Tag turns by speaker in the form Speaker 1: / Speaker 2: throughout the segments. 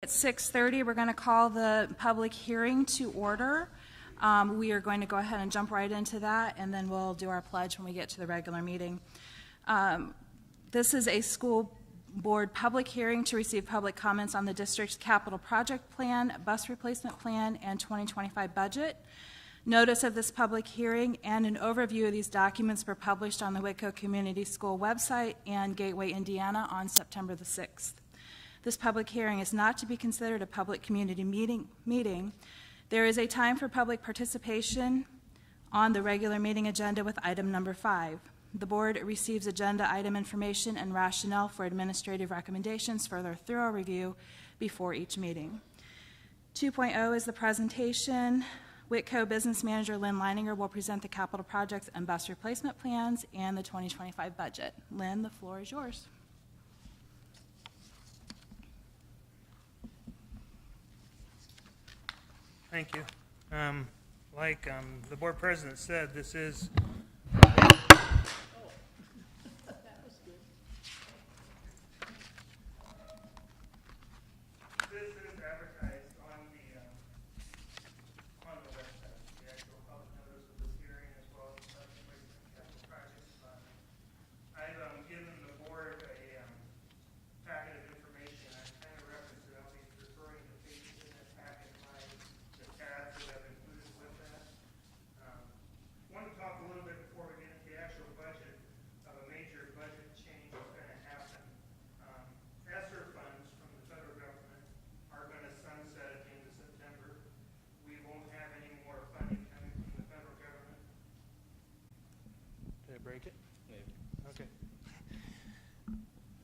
Speaker 1: At 6:30, we're going to call the public hearing to order. We are going to go ahead and jump right into that, and then we'll do our pledge when we get to the regular meeting. This is a school board public hearing to receive public comments on the district's capital project plan, bus replacement plan, and 2025 budget. Notice of this public hearing and an overview of these documents were published on the Whitko Community School website and Gateway, Indiana on September the 6th. This public hearing is not to be considered a public community meeting. There is a time for public participation on the regular meeting agenda with item number 5. The board receives agenda item information and rationale for administrative recommendations for their thorough review before each meeting. 2.0 is the presentation. Whitko Business Manager Lynn Leininger will present the capital projects and bus replacement plans and the 2025 budget. Lynn, the floor is yours.
Speaker 2: Thank you. Like the board president said, this is advertised on the website, the actual public notice of this hearing, as well as the capital projects fund. I've given the board a packet of information. I kind of referenced it. I'll be referring to pages in that packet, the tabs that I've included with that. I want to talk a little bit before we get into the actual budget of a major budget change that's going to happen. ESSER funds from the federal government are going to sunset at the end of September. We won't have any more funding coming from the federal government. Did I break it? Yeah. Okay.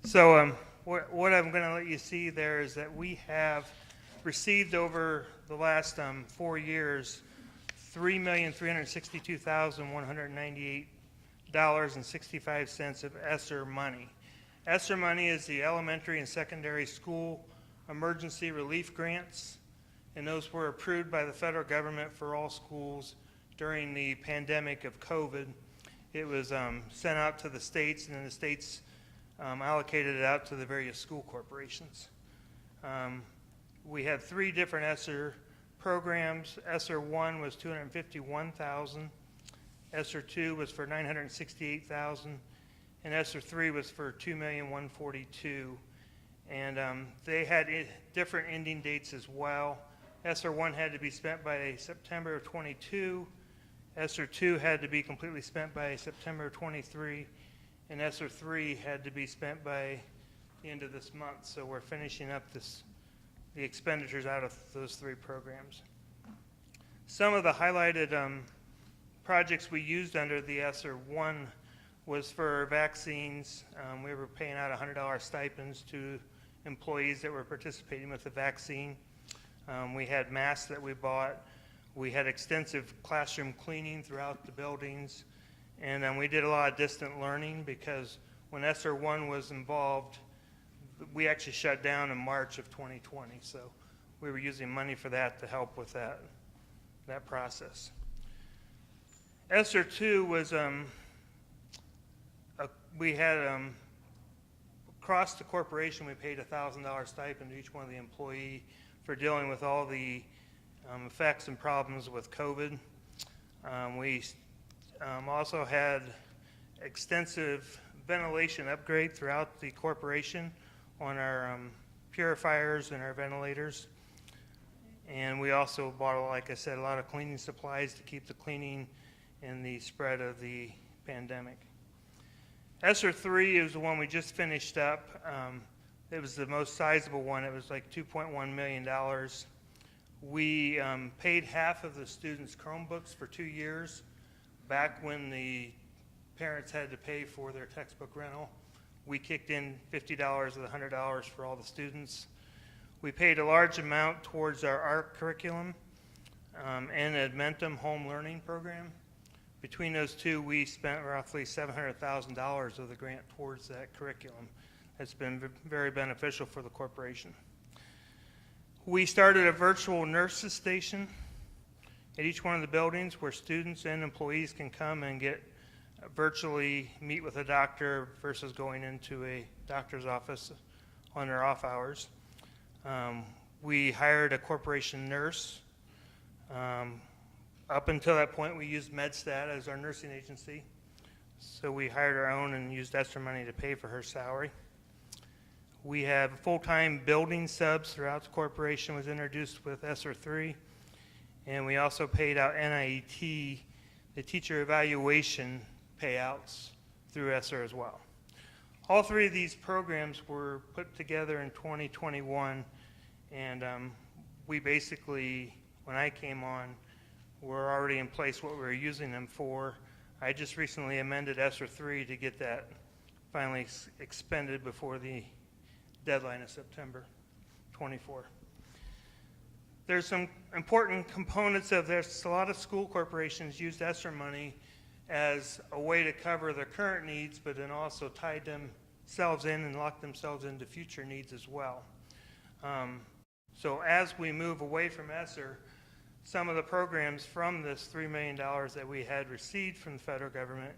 Speaker 2: So what I'm going to let you see there is that we have received over the last 4 years $3,362,198.65 of ESSER money. ESSER money is the elementary and secondary school emergency relief grants, and those were approved by the federal government for all schools during the pandemic of COVID. It was sent out to the states, and then the states allocated it out to the various school corporations. We had 3 different ESSER programs. ESSER 1 was $251,000, ESSER 2 was for $968,000, and ESSER 3 was for $2,142,000. And they had different ending dates as well. ESSER 1 had to be spent by September of 22. ESSER 2 had to be completely spent by September of 23. And ESSER 3 had to be spent by the end of this month. So we're finishing up the expenditures out of those 3 programs. Some of the highlighted projects we used under the ESSER 1 was for vaccines. We were paying out $100 stipends to employees that were participating with the vaccine. We had masks that we bought. We had extensive classroom cleaning throughout the buildings. And we did a lot of distant learning because when ESSER 1 was involved, we actually shut down in March of 2020. So we were using money for that to help with that process. ESSER 2 was, we had, across the corporation, we paid $1,000 stipend to each one of the employee for dealing with all the effects and problems with COVID. We also had extensive ventilation upgrade throughout the corporation on our purifiers and our ventilators. And we also bought, like I said, a lot of cleaning supplies to keep the cleaning and the spread of the pandemic. ESSER 3 is the one we just finished up. It was the most sizable one. It was like $2.1 million. We paid half of the students' Chromebooks for 2 years. Back when the parents had to pay for their textbook rental, we kicked in $50 of the $100 for all the students. We paid a large amount towards our art curriculum and Admentum home learning program. Between those two, we spent roughly $700,000 of the grant towards that curriculum. It's been very beneficial for the corporation. We started a virtual nurses station at each one of the buildings where students and employees can come and get virtually meet with a doctor versus going into a doctor's office on their off hours. We hired a corporation nurse. Up until that point, we used MedStat as our nursing agency. So we hired our own and used extra money to pay for her salary. We have full-time building subs throughout the corporation was introduced with ESSER 3. And we also paid out NIET, the teacher evaluation payouts through ESSER as well. All three of these programs were put together in 2021, and we basically, when I came on, were already in place what we were using them for. I just recently amended ESSER 3 to get that finally expended before the deadline of September 24. There's some important components of this. A lot of school corporations used ESSER money as a way to cover their current needs, but then also tied themselves in and locked themselves into future needs as well. So as we move away from ESSER, some of the programs from this $3 million that we had received from the federal government,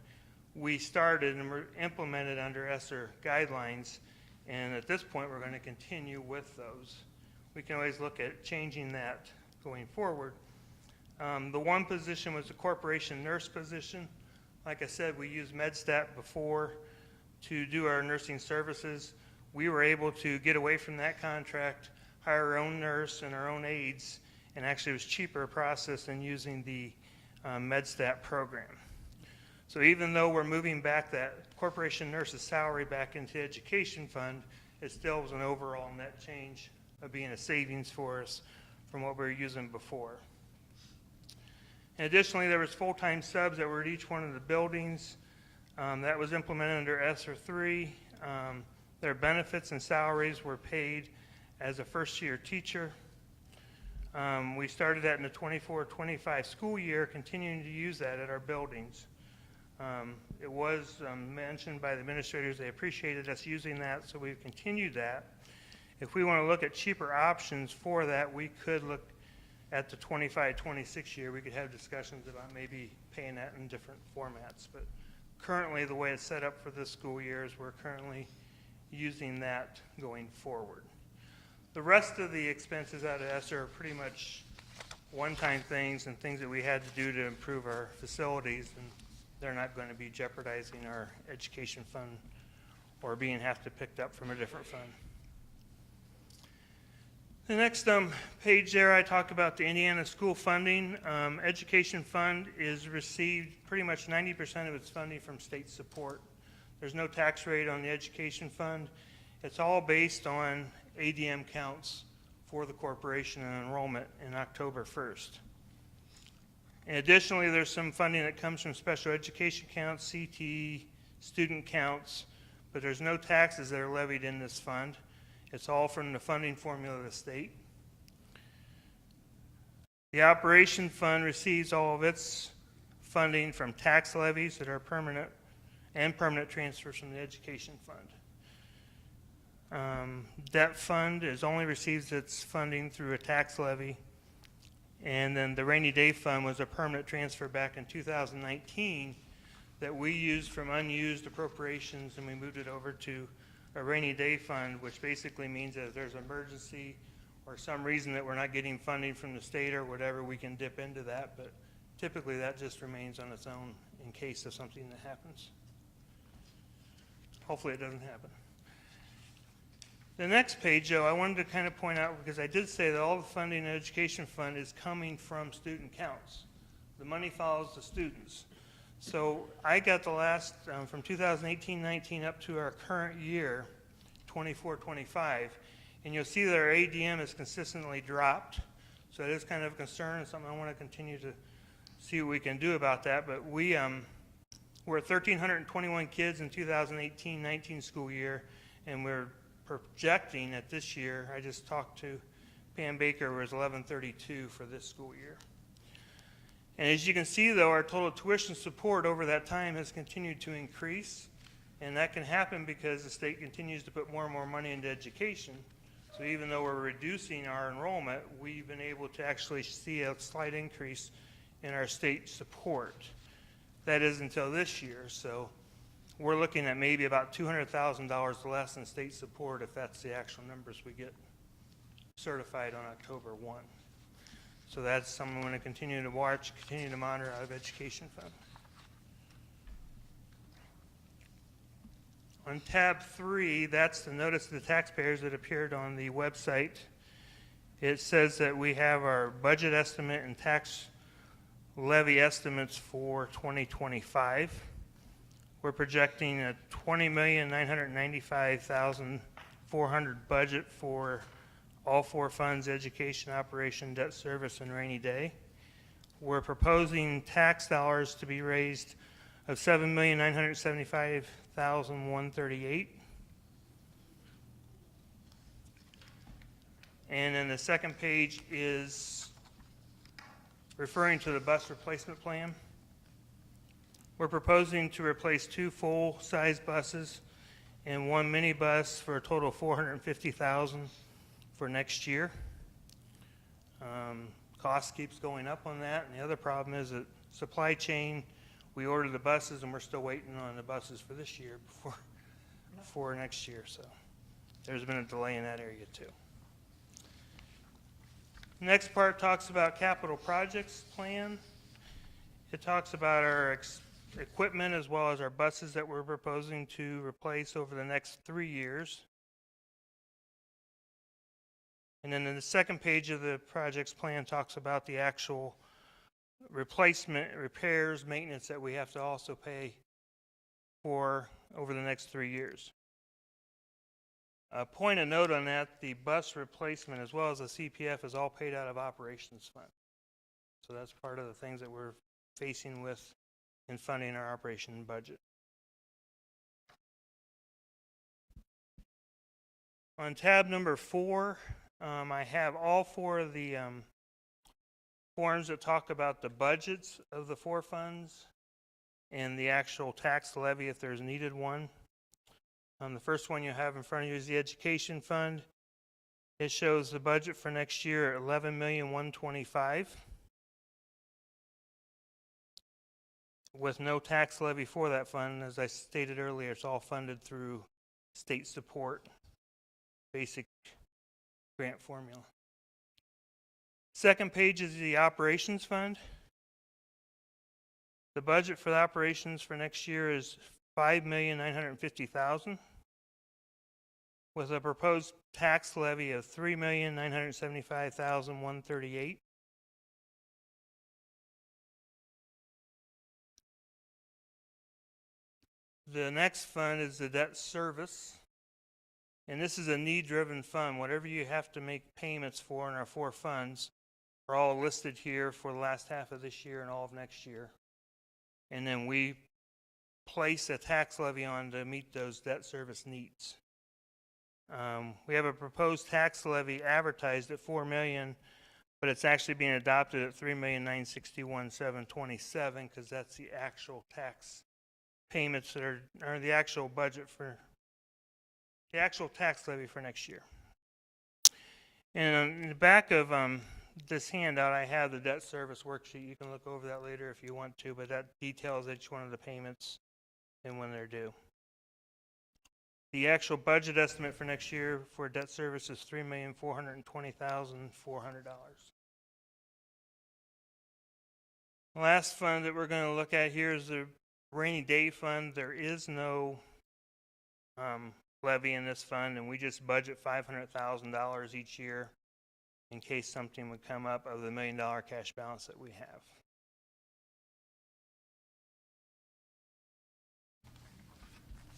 Speaker 2: we started and were implemented under ESSER guidelines, and at this point we're going to continue with those. We can always look at changing that going forward. The one position was the corporation nurse position. Like I said, we used MedStat before to do our nursing services. We were able to get away from that contract, hire our own nurse and our own aides, and actually it was cheaper process than using the MedStat program. So even though we're moving back that corporation nurse's salary back into the education fund, it still was an overall net change of being a savings for us from what we were using before. And additionally, there was full-time subs that were at each one of the buildings. That was implemented under ESSER 3. Their benefits and salaries were paid as a first-year teacher. We started that in the 24-25 school year, continuing to use that at our buildings. It was mentioned by the administrators they appreciated us using that, so we've continued that. If we want to look at cheaper options for that, we could look at the 25-26 year. We could have discussions about maybe paying that in different formats. But currently, the way it's set up for this school year is we're currently using that going forward. The rest of the expenses out of ESSER are pretty much one-time things and things that we had to do to improve our facilities, and they're not going to be jeopardizing our education fund or being have to picked up from a different fund. The next page there, I talk about the Indiana school funding. Education fund is received pretty much 90% of its funding from state support. There's no tax rate on the education fund. It's all based on ADM counts for the corporation and enrollment in October 1st. And additionally, there's some funding that comes from special education counts, CTE, student counts, but there's no taxes that are levied in this fund. It's all from the funding formula of the state. The operation fund receives all of its funding from tax levies that are permanent and permanent transfers from the education fund. Debt fund only receives its funding through a tax levy. And then the rainy day fund was a permanent transfer back in 2019 that we used from unused appropriations, and we moved it over to a rainy day fund, which basically means that if there's an emergency or some reason that we're not getting funding from the state or whatever, we can dip into that. But typically that just remains on its own in case of something that happens. Hopefully it doesn't happen. The next page, though, I wanted to kind of point out, because I did say that all the funding in the education fund is coming from student counts. The money follows the students. So I got the last, from 2018-19 up to our current year, 24-25, and you'll see that our ADM has consistently dropped. So it is kind of a concern and something I want to continue to see what we can do about that. But we're at 1,321 kids in 2018-19 school year, and we're projecting at this year, I just talked to Pam Baker, was 1132 for this school year. And as you can see, though, our total tuition support over that time has continued to increase, and that can happen because the state continues to put more and more money into education. So even though we're reducing our enrollment, we've been able to actually see a slight increase in our state support. That is until this year, so we're looking at maybe about $200,000 less in state support if that's the actual numbers we get certified on October 1. So that's something I'm going to continue to watch, continue to monitor out of education fund. On tab 3, that's the notice to the taxpayers that appeared on the website. It says that we have our budget estimate and tax levy estimates for 2025. We're projecting a $20,995,400 budget for all four funds: education, operation, debt service, and rainy day. We're proposing tax dollars to be raised of $7,975,138. And then the second page is referring to the bus replacement plan. We're proposing to replace 2 full-size buses and 1 minibus for a total of $450,000 for next year. Cost keeps going up on that, and the other problem is that supply chain. We ordered the buses, and we're still waiting on the buses for this year before next year. So there's been a delay in that area too. Next part talks about capital projects plan. It talks about our equipment as well as our buses that we're proposing to replace over the next 3 years. And then in the second page of the projects plan talks about the actual replacement, repairs, maintenance that we have to also pay for over the next 3 years. A point of note on that, the bus replacement as well as the CPF is all paid out of operations fund. So that's part of the things that we're facing with in funding our operation budget. On tab number 4, I have all 4 of the forms that talk about the budgets of the 4 funds and the actual tax levy if there's needed one. The first one you have in front of you is the education fund. It shows the budget for next year at $11,125,000 with no tax levy for that fund. As I stated earlier, it's all funded through state support, basic grant formula. Second page is the operations fund. The budget for the operations for next year is $5,950,000 with a proposed tax levy of $3,975,138. The next fund is the debt service. And this is a need-driven fund. Whatever you have to make payments for in our 4 funds are all listed here for the last half of this year and all of next year. And then we place a tax levy on to meet those debt service needs. We have a proposed tax levy advertised at $4 million, but it's actually being adopted at $3,961,727 because that's the actual tax payments that are the actual budget for the actual tax levy for next year. And in the back of this handout, I have the debt service worksheet. You can look over that later if you want to, but that details each one of the payments and when they're due. The actual budget estimate for next year for debt service is $3,420,400. The last fund that we're going to look at here is the rainy day fund. There is no levy in this fund, and we just budget $500,000 each year in case something would come up of the $1 million cash balance that we have.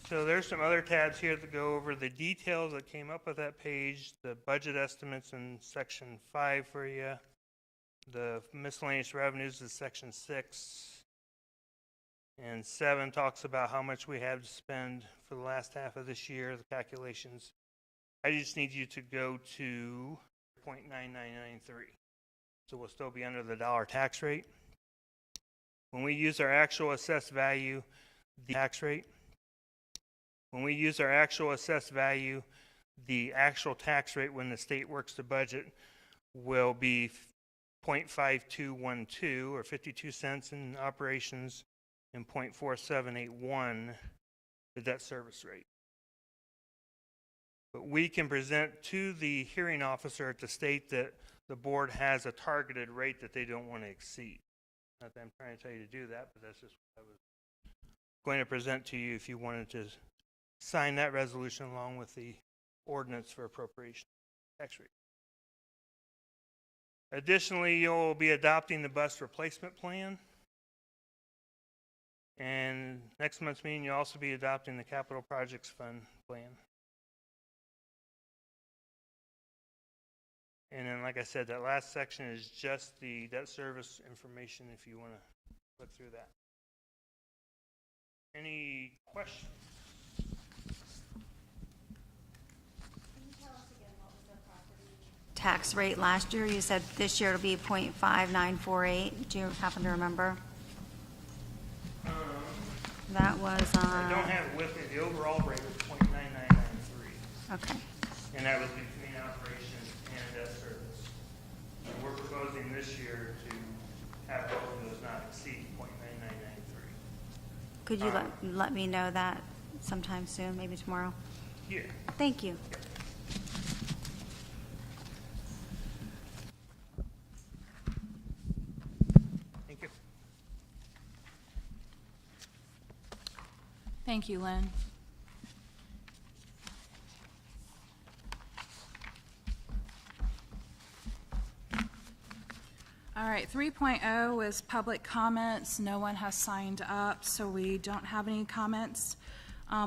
Speaker 2: So there's some other tabs here that go over the details that came up with that page, the budget estimates in section 5 for you, the miscellaneous revenues is section 6, and 7 talks about how much we have to spend for the last half of this year, the calculations. I just need you to go to 0.9993. So we'll still be under the dollar tax rate. When we use our actual assessed value, the tax rate, when we use our actual assessed value, the actual tax rate when the state works the budget will be 0.5212 or 52 cents in operations and 0.4781 the debt service rate. But we can present to the hearing officer to state that the board has a targeted rate that they don't want to exceed. Not that I'm trying to tell you to do that, but that's just what I was going to present to you if you wanted to sign that resolution along with the ordinance for appropriation tax rate. Additionally, you'll be adopting the bus replacement plan. And next month's meeting, you'll also be adopting the capital projects fund plan. And then, like I said, that last section is just the debt service information if you want to look through that. Any questions?
Speaker 3: Tax rate last year, you said this year it'll be 0.5948. Do you happen to remember? That was
Speaker 2: I don't have it with me. The overall rate was 0.9993.
Speaker 3: Okay.
Speaker 2: And that was between operations and debt service. And we're proposing this year to have both of those not exceed 0.9993.
Speaker 3: Could you let me know that sometime soon, maybe tomorrow?
Speaker 2: Yeah.
Speaker 3: Thank you.
Speaker 2: Thank you.
Speaker 1: Thank you, Lynn. All right, 3.0 is public comments. No one has signed up, so we don't have any comments.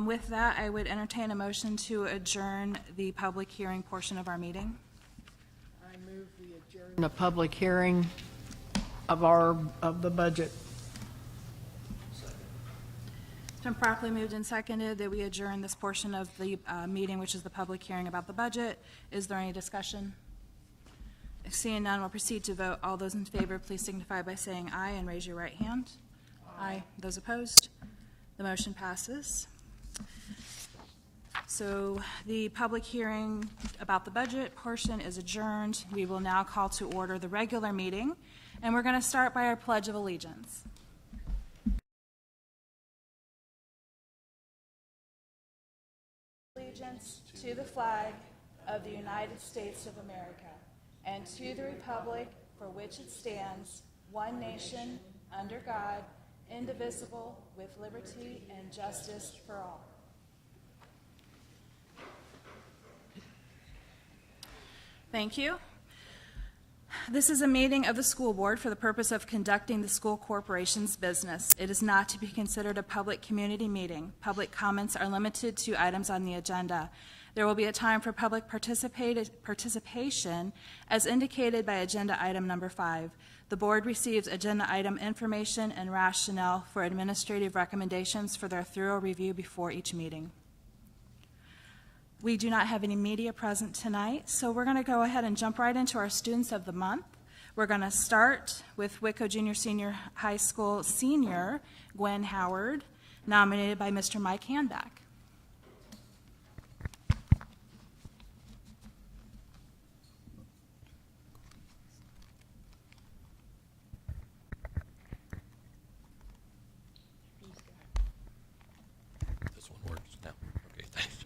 Speaker 1: With that, I would entertain a motion to adjourn the public hearing portion of our meeting.
Speaker 4: I move we adjourn a public hearing of the budget.
Speaker 1: It's been properly moved and seconded that we adjourn this portion of the meeting, which is the public hearing about the budget. Is there any discussion? Seeing none, we'll proceed to vote. All those in favor, please signify by saying aye and raise your right hand. Aye. Those opposed? The motion passes. So the public hearing about the budget portion is adjourned. We will now call to order the regular meeting, and we're going to start by our Pledge of Allegiance. Allegiance to the flag of the United States of America and to the republic for which it stands, one nation, under God, indivisible, with liberty and justice for all. Thank you. This is a meeting of the school board for the purpose of conducting the school corporation's business. It is not to be considered a public community meeting. Public comments are limited to items on the agenda. There will be a time for public participation as indicated by agenda item number 5. The board receives agenda item information and rationale for administrative recommendations for their thorough review before each meeting. We do not have any media present tonight, so we're going to go ahead and jump right into our students of the month. We're going to start with Whitko Junior Senior High School senior Gwen Howard, nominated by Mr. Mike Handback.
Speaker 5: This one works now. Okay, thanks.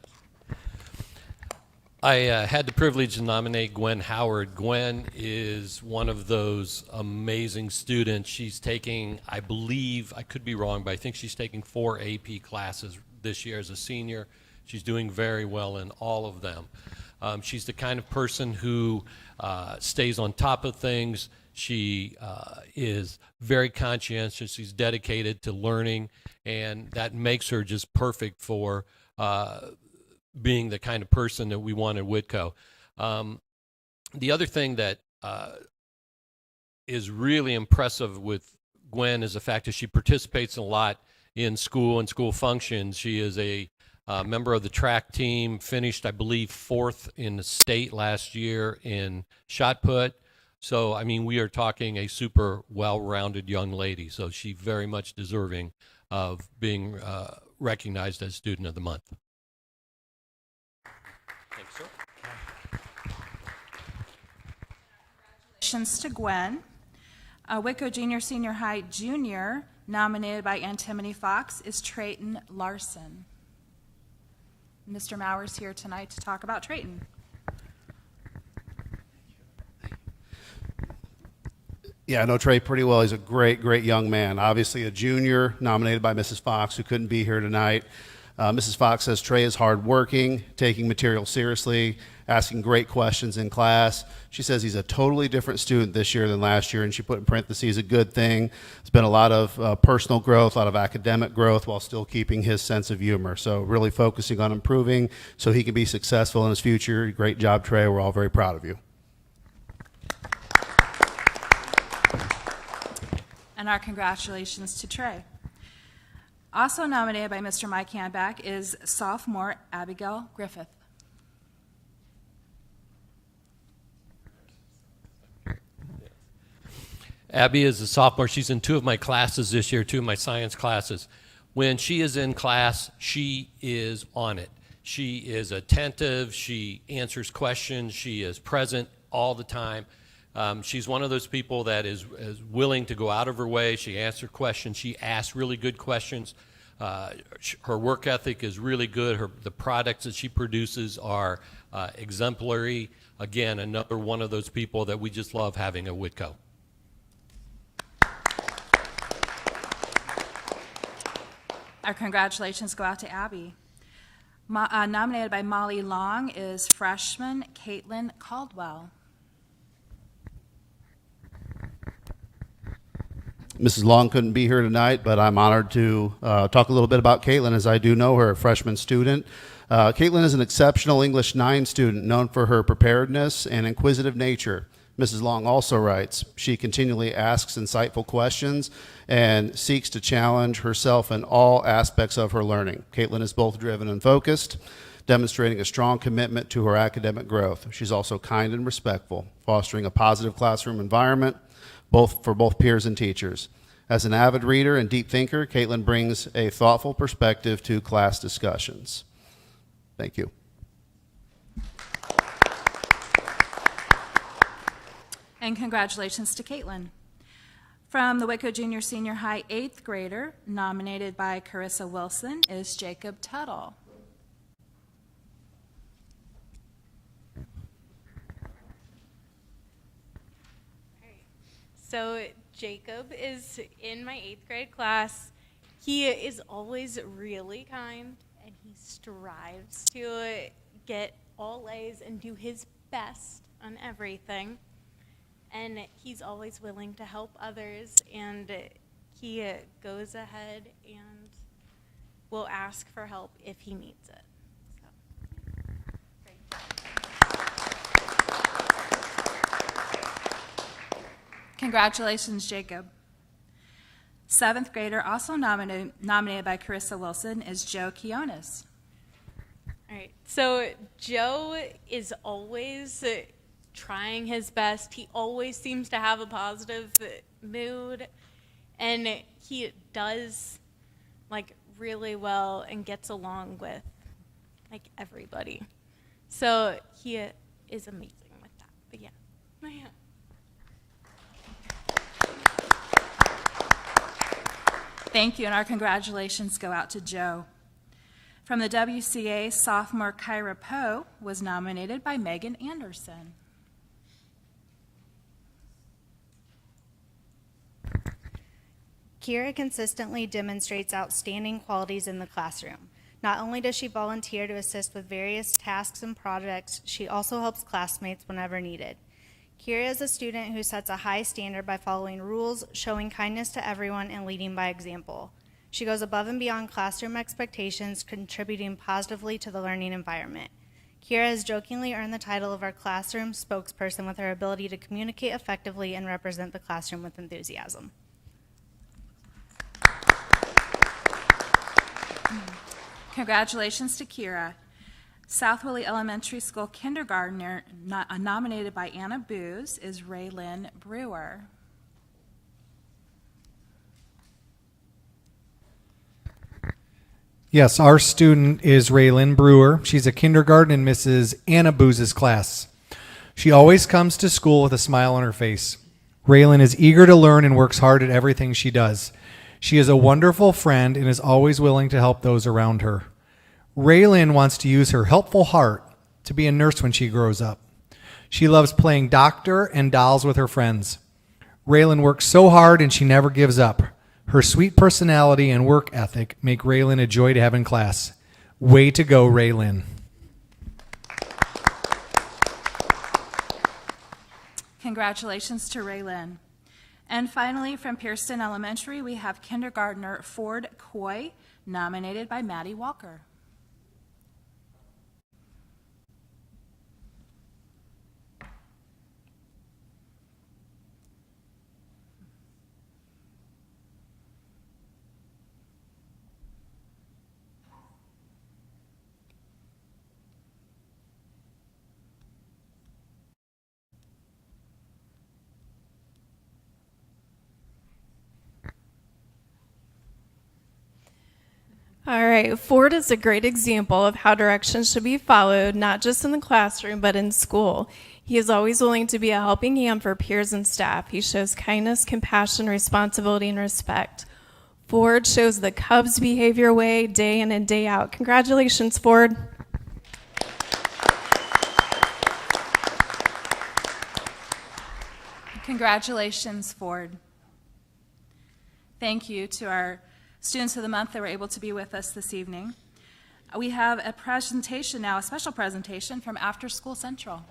Speaker 5: I had the privilege to nominate Gwen Howard. Gwen is one of those amazing students. She's taking, I believe, I could be wrong, but I think she's taking 4 AP classes this year as a senior. She's doing very well in all of them. She's the kind of person who stays on top of things. She is very conscientious. She's dedicated to learning, and that makes her just perfect for being the kind of person that we want at Whitko. The other thing that is really impressive with Gwen is the fact that she participates a lot in school and school functions. She is a member of the track team, finished, I believe, 4th in the state last year in shot put. So, I mean, we are talking a super well-rounded young lady. So she's very much deserving of being recognized as Student of the Month. Thanks, sir.
Speaker 1: Congratulations to Gwen. Whitko Junior Senior High Junior, nominated by Antimony Fox, is Trayton Larson. Mr. Mauer's here tonight to talk about Triton.
Speaker 6: Yeah, I know Trey pretty well. He's a great, great young man. Obviously a junior, nominated by Mrs. Fox, who couldn't be here tonight. Mrs. Fox says Trey is hardworking, taking material seriously, asking great questions in class. She says he's a totally different student this year than last year, and she put in parentheses a good thing. It's been a lot of personal growth, a lot of academic growth, while still keeping his sense of humor. So really focusing on improving so he can be successful in his future. Great job, Trey. We're all very proud of you.
Speaker 1: And our congratulations to Trey. Also nominated by Mr. Mike Handback is sophomore Abigail Griffith.
Speaker 5: Abby is a sophomore. She's in 2 of my classes this year, 2 of my science classes. When she is in class, she is on it. She is attentive. She answers questions. She is present all the time. She's one of those people that is willing to go out of her way. She answers questions. She asks really good questions. Her work ethic is really good. The products that she produces are exemplary. Again, another one of those people that we just love having at Whitko.
Speaker 1: Our congratulations go out to Abby. Nominated by Molly Long is freshman Caitlin Caldwell.
Speaker 6: Mrs. Long couldn't be here tonight, but I'm honored to talk a little bit about Caitlin, as I do know her, a freshman student. Caitlin is an exceptional English 9 student known for her preparedness and inquisitive nature. Mrs. Long also writes, she continually asks insightful questions and seeks to challenge herself in all aspects of her learning. Caitlin is both driven and focused, demonstrating a strong commitment to her academic growth. She's also kind and respectful, fostering a positive classroom environment for both peers and teachers. As an avid reader and deep thinker, Caitlin brings a thoughtful perspective to class discussions. Thank you.
Speaker 1: And congratulations to Caitlin. From the Whitko Junior Senior High 8th grader, nominated by Carissa Wilson, is Jacob Tuttle.
Speaker 7: So Jacob is in my 8th grade class. He is always really kind, and he strives to get all A's and do his best on everything. And he's always willing to help others, and he goes ahead and will ask for help if he needs it.
Speaker 1: Congratulations, Jacob. 7th grader, also nominated by Carissa Wilson, is Joe Kionis.
Speaker 7: All right, so Joe is always trying his best. He always seems to have a positive mood, and he does really well and gets along with everybody. So he is amazing with that. But yeah.
Speaker 1: Thank you, and our congratulations go out to Joe. From the WCA, sophomore Kyra Poe was nominated by Megan Anderson.
Speaker 8: Kira consistently demonstrates outstanding qualities in the classroom. Not only does she volunteer to assist with various tasks and projects, she also helps classmates whenever needed. Kira is a student who sets a high standard by following rules, showing kindness to everyone, and leading by example. She goes above and beyond classroom expectations, contributing positively to the learning environment. Kira has jokingly earned the title of our classroom spokesperson with her ability to communicate effectively and represent the classroom with enthusiasm.
Speaker 1: Congratulations to Kira. South Willie Elementary School kindergartner nominated by Anna Booz is Raylyn Brewer.
Speaker 9: Yes, our student is Raylyn Brewer. She's a kindergarten in Mrs. Anna Booz's class. She always comes to school with a smile on her face. Raylyn is eager to learn and works hard at everything she does. She is a wonderful friend and is always willing to help those around her. Raylan wants to use her helpful heart to be a nurse when she grows up. She loves playing doctor and dolls with her friends. Raylan works so hard and she never gives up. Her sweet personality and work ethic make Raylan a joy to have in class. Way to go, Raylan.
Speaker 1: Congratulations to Raylin. And finally, from Pearston Elementary, we have kindergartner Ford Coy, nominated by Maddie Walker.
Speaker 7: All right, Ford is a great example of how directions should be followed, not just in the classroom, but in school. He is always willing to be a helping hand for peers and staff. He shows kindness, compassion, responsibility, and respect. Ford shows the Cubs behavior way day in and day out. Congratulations, Ford.
Speaker 1: Congratulations, Ford. Thank you to our students of the month that were able to be with us this evening. We have a presentation now, a special presentation from After School Central.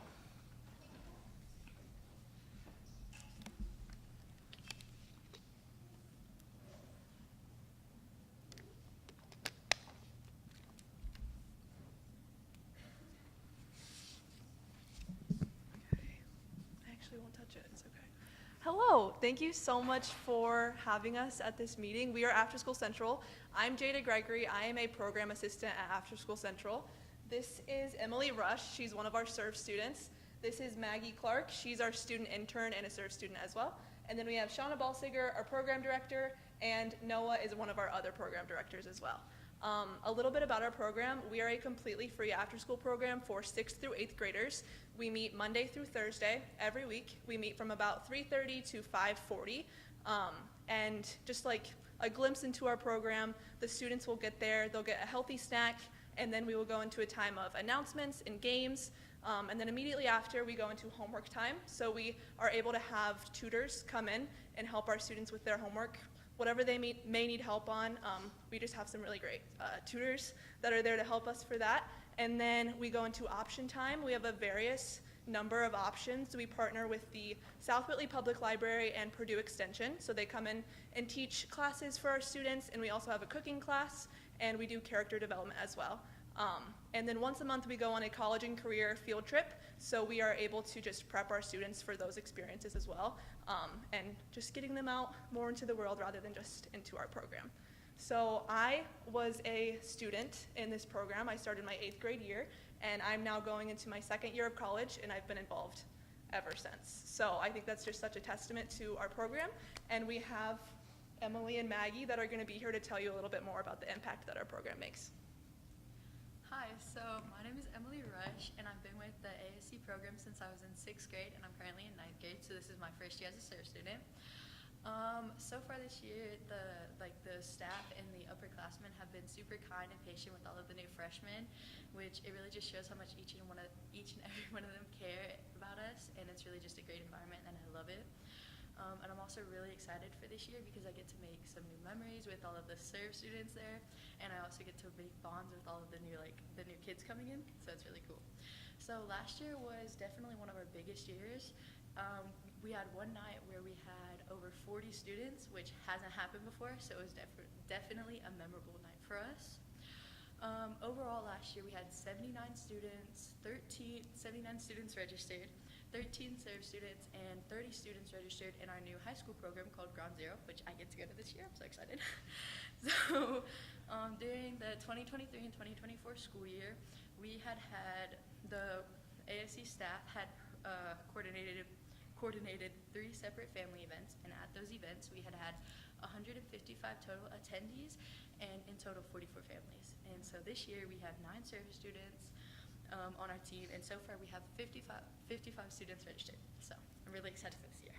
Speaker 10: Hello, thank you so much for having us at this meeting. We are After School Central. I'm Jada Gregory. I am a program assistant at After School Central. This is Emily Rush. She's one of our SERV students. This is Maggie Clark. She's our student intern and a SERV student as well. And then we have Shauna Balsiger, our program director, and Noah is one of our other program directors as well. A little bit about our program. We are a completely free after-school program for 6th through 8th graders. We meet Monday through Thursday every week. We meet from about 3:30 to 5:40. And just like a glimpse into our program, the students will get there, they'll get a healthy snack, and then we will go into a time of announcements and games. And then immediately after, we go into homework time. So we are able to have tutors come in and help our students with their homework. Whatever they may need help on, we just have some really great tutors that are there to help us for that. And then we go into option time. We have a various number of options. We partner with the South Whitley Public Library and Purdue Extension. So they come in and teach classes for our students, and we also have a cooking class, and we do character development as well. And then once a month we go on a college and career field trip, so we are able to just prep our students for those experiences as well, and just getting them out more into the world rather than just into our program. So I was a student in this program. I started my 8th grade year, and I'm now going into my 2nd year of college, and I've been involved ever since. So I think that's just such a testament to our program, and we have Emily and Maggie that are going to be here to tell you a little bit more about the impact that our program makes.
Speaker 11: Hi, so my name is Emily Rush, and I've been with the ASC program since I was in 6th grade, and I'm currently in 9th grade, so this is my first year as a SERV student. So far this year, the staff and the upperclassmen have been super kind and patient with all of the new freshmen, which it really just shows how much each and every one of them care about us, and it's really just a great environment, and I love it. And I'm also really excited for this year because I get to make some new memories with all of the SERV students there, and I also get to make bonds with all of the new kids coming in, so it's really cool. So last year was definitely one of our biggest years. We had one night where we had over 40 students, which hasn't happened before, so it was definitely a memorable night for us. Overall last year we had 79 students registered, 13 SERV students, and 30 students registered in our new high school program called Ground Zero, which I get to go to this year. I'm so excited. So during the 2023 and 2024 school year, we had the ASC staff had coordinated 3 separate family events, and at those events we had 155 total attendees and in total 44 families. And so this year we have 9 service students on our team, and so far we have 55 students registered. So I'm really excited for this year.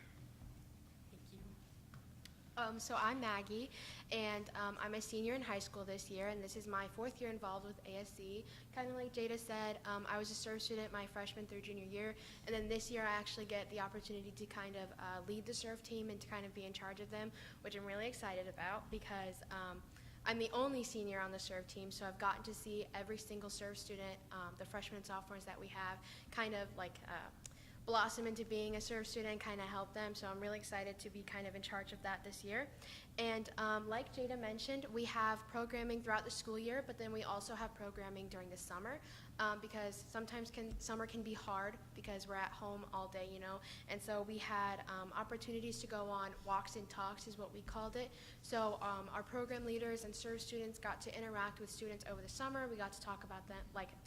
Speaker 11: Thank you.
Speaker 12: So I'm Maggie, and I'm a senior in high school this year, and this is my 4th year involved with ASC. Kind of like Jada said, I was a serve student my freshman through junior year, and then this year I actually get the opportunity to kind of lead the serve team and to kind of be in charge of them, which I'm really excited about because I'm the only senior on the serve team, so I've gotten to see every single serve student, the freshmen and sophomores that we have, kind of like blossom into being a serve student, kind of help them. So I'm really excited to be kind of in charge of that this year. And like Jada mentioned, we have programming throughout the school year, but then we also have programming during the summer because sometimes summer can be hard because we're at home all day, you know. And so we had opportunities to go on walks and talks is what we called it. So our program leaders and serve students got to interact with students over the summer. We got to talk about them,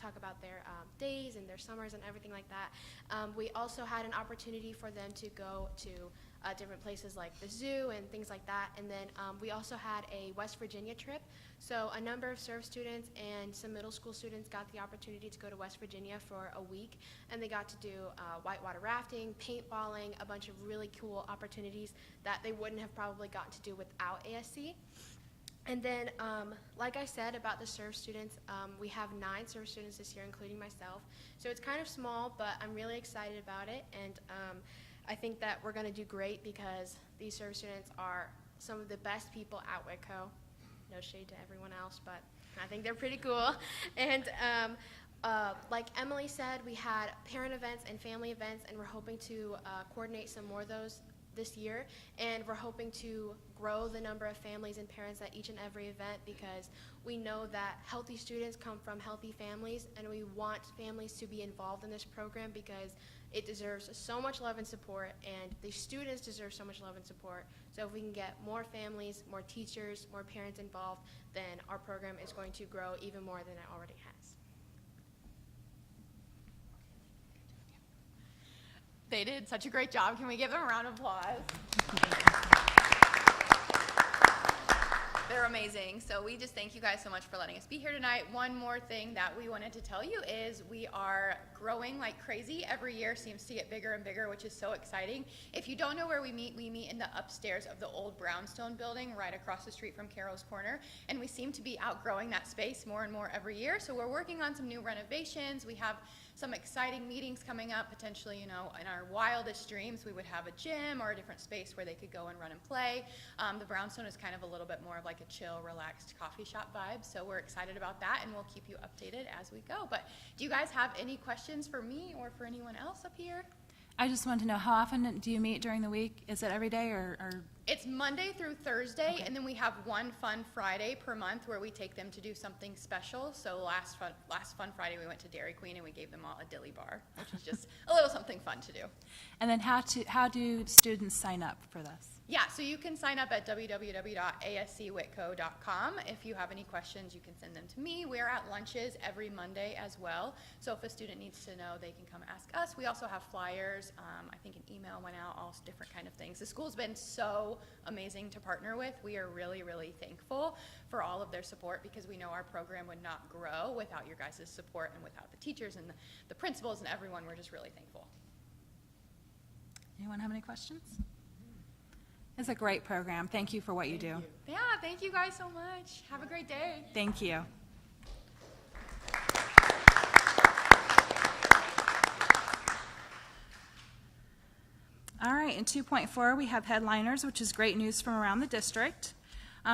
Speaker 12: talk about their days and their summers and everything like that. We also had an opportunity for them to go to different places like the zoo and things like that. And then we also had a West Virginia trip. So a number of serve students and some middle school students got the opportunity to go to West Virginia for a week, and they got to do whitewater rafting, paintballing, a bunch of really cool opportunities that they wouldn't have probably gotten to do without ASC. And then, like I said about the serve students, we have 9 serve students this year, including myself. So it's kind of small, but I'm really excited about it. And I think that we're going to do great because these serve students are some of the best people at Whitko. No shade to everyone else, but I think they're pretty cool. And like Emily said, we had parent events and family events, and we're hoping to coordinate some more of those this year. And we're hoping to grow the number of families and parents at each and every event because we know that healthy students come from healthy families, and we want families to be involved in this program because it deserves so much love and support, and the students deserve so much love and support. So if we can get more families, more teachers, more parents involved, then our program is going to grow even more than it already has.
Speaker 7: They did such a great job. Can we give them a round of applause? They're amazing. So we just thank you guys so much for letting us be here tonight. One more thing that we wanted to tell you is we are growing like crazy. Every year seems to get bigger and bigger, which is so exciting. If you don't know where we meet in the upstairs of the old brownstone building right across the street from Carroll's Corner. And we seem to be outgrowing that space more and more every year. So we're working on some new renovations. We have some exciting meetings coming up, potentially, you know, in our wildest dreams, we would have a gym or a different space where they could go and run and play. The brownstone is kind of a little bit more of like a chill, relaxed coffee shop vibe, so we're excited about that, and we'll keep you updated as we go. But do you guys have any questions for me or for anyone else up here?
Speaker 1: I just wanted to know, how often do you meet during the week? Is it every day or?
Speaker 7: It's Monday through Thursday, and then we have one fun Friday per month where we take them to do something special. So last fun Friday we went to Dairy Queen and we gave them all a dilly bar, which is just a little something fun to do.
Speaker 1: And then how do students sign up for this?
Speaker 7: Yeah, so you can sign up at www.ascwhitco.com. If you have any questions, you can send them to me. We're at lunches every Monday as well. So if a student needs to know, they can come ask us. We also have flyers. I think an email went out, all different kind of things. The school's been so amazing to partner with. We are really, really thankful for all of their support because we know our program would not grow without your guys' support and without the teachers and the principals and everyone. We're just really thankful.
Speaker 1: Anyone have any questions? It's a great program. Thank you for what you do.
Speaker 7: Yeah, thank you guys so much. Have a great day.
Speaker 1: Thank you. All right, in 2.4, we have headliners, which is great news from around the district.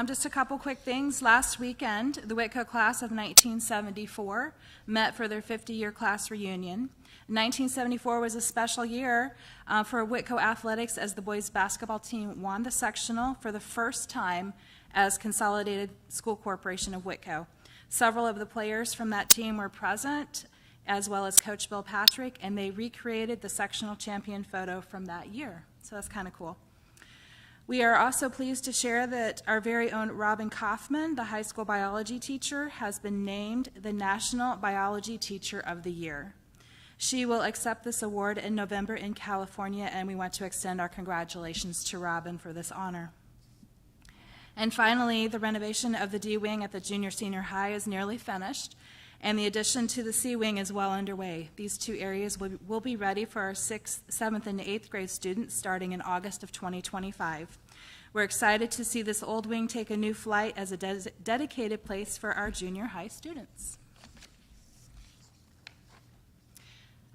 Speaker 1: Just a couple quick things. Last weekend, the Whitko class of 1974 met for their 50-year class reunion. 1974 was a special year for Whitko athletics as the boys basketball team won the sectional for the first time as Consolidated School Corporation of Whitko. Several of the players from that team were present, as well as Coach Bill Patrick, and they recreated the sectional champion photo from that year. So that's kind of cool. We are also pleased to share that our very own Robin Kaufman, the high school biology teacher, has been named the National Biology Teacher of the Year. She will accept this award in November in California, and we want to extend our congratulations to Robin for this honor. And finally, the renovation of the D-Wing at the junior-senior high is nearly finished, and the addition to the C wing is well underway. These two areas will be ready for our 6th, 7th, and 8th grade students starting in August of 2025. We're excited to see this old wing take a new flight as a dedicated place for our junior high students.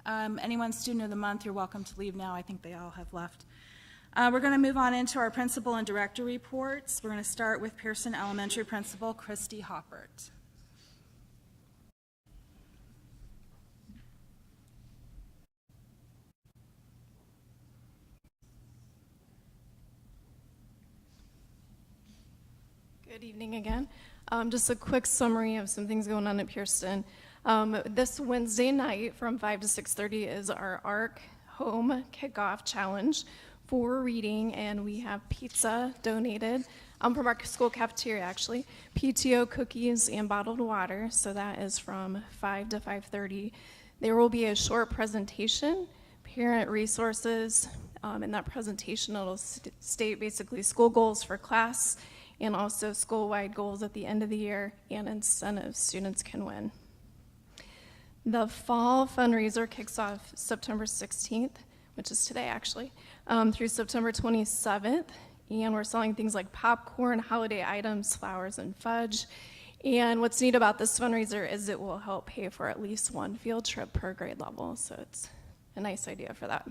Speaker 1: Anyone student of the month, you're welcome to leave now. I think they all have left. We're going to move on into our principal and director reports. We're going to start with Pearson Elementary Principal Christy Hoppert.
Speaker 13: Good evening again. Just a quick summary of some things going on at Pearson. This Wednesday night from 5 to 6:30 is our ARC Home Kickoff Challenge for reading, and we have pizza donated from our school cafeteria, actually, PTO cookies and bottled water, so that is from 5 to 5:30. There will be a short presentation, parent resources. In that presentation, it'll state basically school goals for class and also school-wide goals at the end of the year and incentives students can win. The fall fundraiser kicks off September 16th, which is today actually, through September 27th, and we're selling things like popcorn, holiday items, flowers, and fudge. And what's neat about this fundraiser is it will help pay for at least one field trip per grade level, so it's a nice idea for that.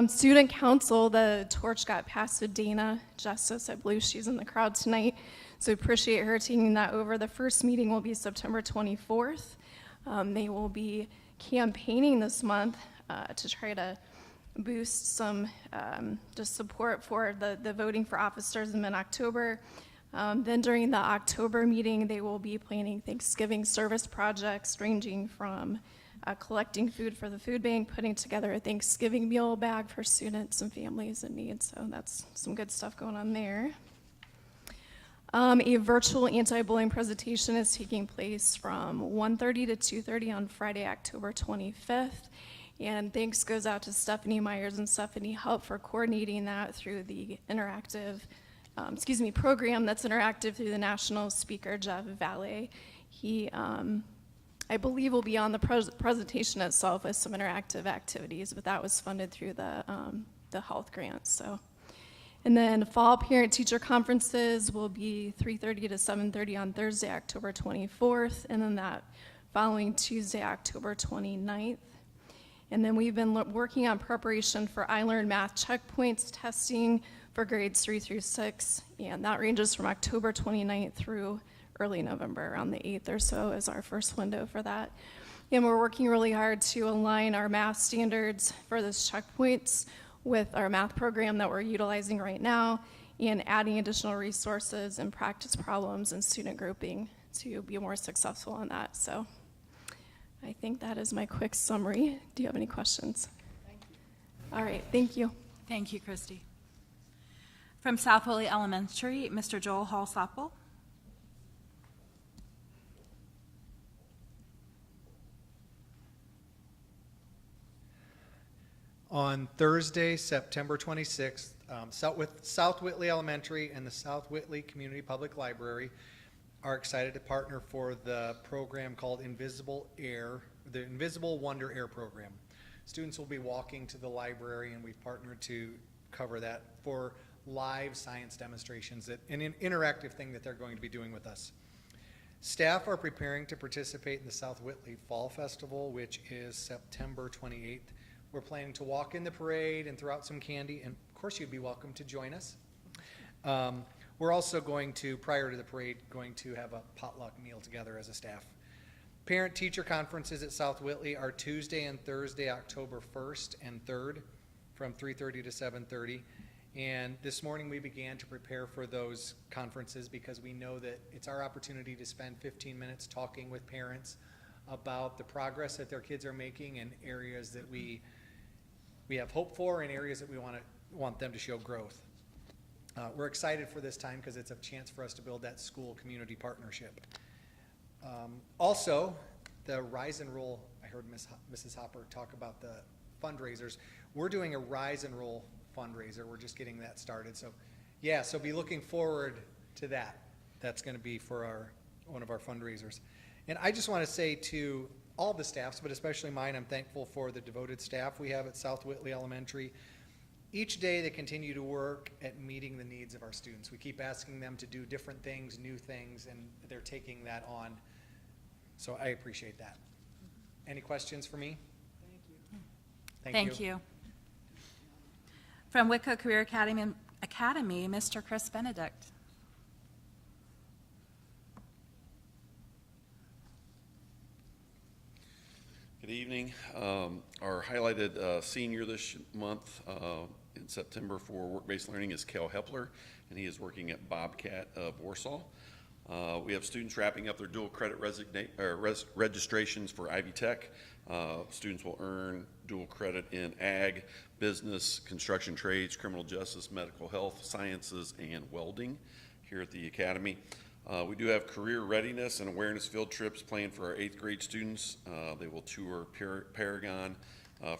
Speaker 13: Student council, the torch got passed to Dana Justice. I believe she's in the crowd tonight, so appreciate her taking that over. The first meeting will be September 24th. They will be campaigning this month to try to boost some just support for the voting for officers in mid-October. Then during the October meeting, they will be planning Thanksgiving service projects ranging from collecting food for the food bank, putting together a Thanksgiving meal bag for students and families in need. So that's some good stuff going on there. A virtual anti-bullying presentation is taking place from 1:30 to 2:30 on Friday, October 25th. And thanks goes out to Stephanie Myers and Stephanie Help for coordinating that through the interactive, program that's interactive through the national speaker, Jeff Valle. He, I believe, will be on the presentation itself with some interactive activities, but that was funded through the health grant. So, and then fall parent-teacher conferences will be 3:30 to 7:30 on Thursday, October 24th, and then that following Tuesday, October 29th. And then we've been working on preparation for iLearn Math checkpoints testing for grades 3 through 6, and that ranges from October 29th through early November, around the 8th or so is our first window for that. And we're working really hard to align our math standards for those checkpoints with our math program that we're utilizing right now and adding additional resources and practice problems and student grouping to be more successful on that. So I think that is my quick summary. Do you have any questions? Thank you. All right, thank you.
Speaker 1: Thank you, Christy. From South Whitley Elementary, Mr. Joel Hall-Soppel.
Speaker 9: On Thursday, September 26th, South Whitley Elementary and the South Whitley Community Public Library are excited to partner for the program called Invisible Air, the Invisible Wonder Air program. Students will be walking to the library, and we've partnered to cover that for live science demonstrations, an interactive thing that they're going to be doing with us. Staff are preparing to participate in the South Whitley Fall Festival, which is September 28th. We're planning to walk in the parade and throw out some candy, and of course you'd be welcome to join us. We're also going to, prior to the parade, going to have a potluck meal together as a staff. Parent-teacher conferences at South Whitley are Tuesday and Thursday, October 1st and 3rd from 3:30 to 7:30. And this morning we began to prepare for those conferences because we know that it's our opportunity to spend 15 minutes talking with parents about the progress that their kids are making and areas that we have hope for and areas that we want them to show growth. We're excited for this time because it's a chance for us to build that school community partnership. Also, the Rise and Roll, I heard Mrs. Hopper talk about the fundraisers. We're doing a Rise and Roll fundraiser. We're just getting that started. So yeah, so be looking forward to that. That's going to be for one of our fundraisers. And I just want to say to all the staffs, but especially mine, I'm thankful for the devoted staff we have at South Whitley Elementary. Each day they continue to work at meeting the needs of our students. We keep asking them to do different things, new things, and they're taking that on. So I appreciate that. Any questions for me?
Speaker 1: Thank you. From Whitko Career Academy, Mr. Chris Benedict.
Speaker 14: Good evening. Our highlighted senior this month in September for work-based learning is Kel Hepler, and he is working at Bobcat of Warsaw. We have students wrapping up their dual credit registrations for Ivy Tech. Students will earn dual credit in ag, business, construction trades, criminal justice, medical health, sciences, and welding here at the Academy. We do have career readiness and awareness field trips planned for our 8th grade students. They will tour Paragon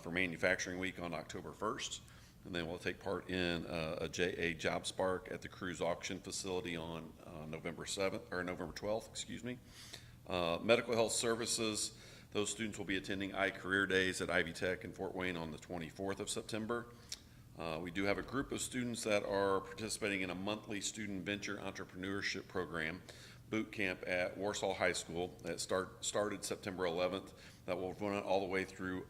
Speaker 14: for Manufacturing Week on October 1st, and then we'll take part in a JA Job Spark at the Cruise Auction Facility on November 12th, excuse me. Medical health services, those students will be attending iCareer Days at Ivy Tech in Fort Wayne on the 24th of September. We do have a group of students that are participating in a monthly student venture entrepreneurship program, boot camp at Warsaw High School that started September 11th. That will run all the way through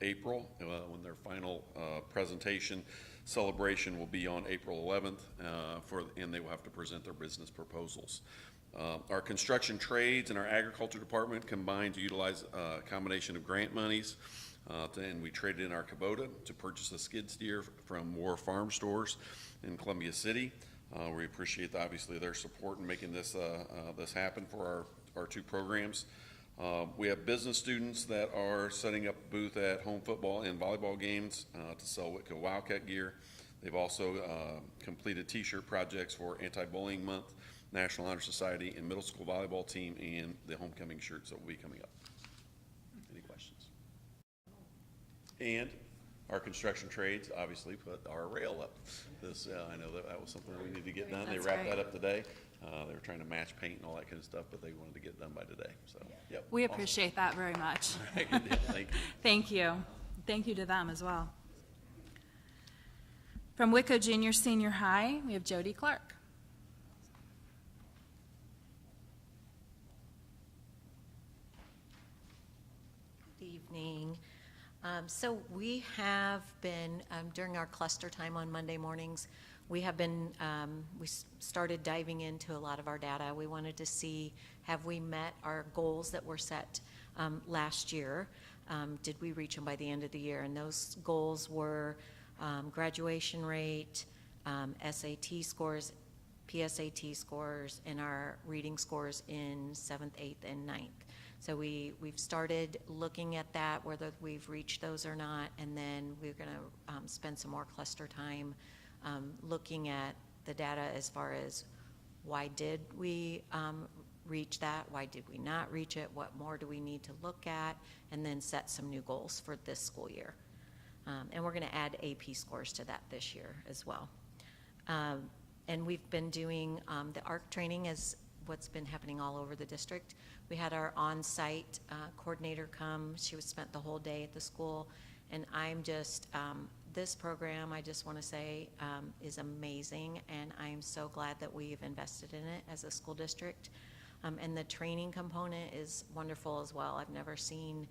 Speaker 14: April when their final presentation celebration will be on April 11th, and they will have to present their business proposals. Our construction trades and our agriculture department combine to utilize a combination of grant monies. And we traded in our Kubota to purchase a skid steer from War Farm Stores in Columbia City. We appreciate, obviously, their support in making this happen for our two programs. We have business students that are setting up a booth at home football and volleyball games to sell Whitko Wildcat gear. They've also completed t-shirt projects for Anti-Bullying Month, National Honor Society, and middle school volleyball team, and the homecoming shirts that will be coming up. Any questions? And our construction trades obviously put our rail up. I know that was something we needed to get done. They wrapped that up today. They were trying to match paint and all that kind of stuff, but they wanted to get it done by today. So, yep.
Speaker 1: We appreciate that very much.
Speaker 14: Good deal. Thank you.
Speaker 1: Thank you. Thank you to them as well. From Whitko Junior Senior High, we have Jody Clark.
Speaker 15: Good evening. So we have been, during our cluster time on Monday mornings, we have been, we started diving into a lot of our data. We wanted to see, have we met our goals that were set last year? Did we reach them by the end of the year? And those goals were graduation rate, SAT scores, PSAT scores, and our reading scores in 7th, 8th, and 9th. So we've started looking at that, whether we've reached those or not, and then we're going to spend some more cluster time looking at the data as far as why did we reach that, why did we not reach it, what more do we need to look at, and then set some new goals for this school year. And we're going to add AP scores to that this year as well. And we've been doing the ARC training is what's been happening all over the district. We had our on-site coordinator come. She was spent the whole day at the school, and I'm just, this program, I just want to say, is amazing, and I'm so glad that we've invested in it as a school district. And the training component is wonderful as well. I've never seen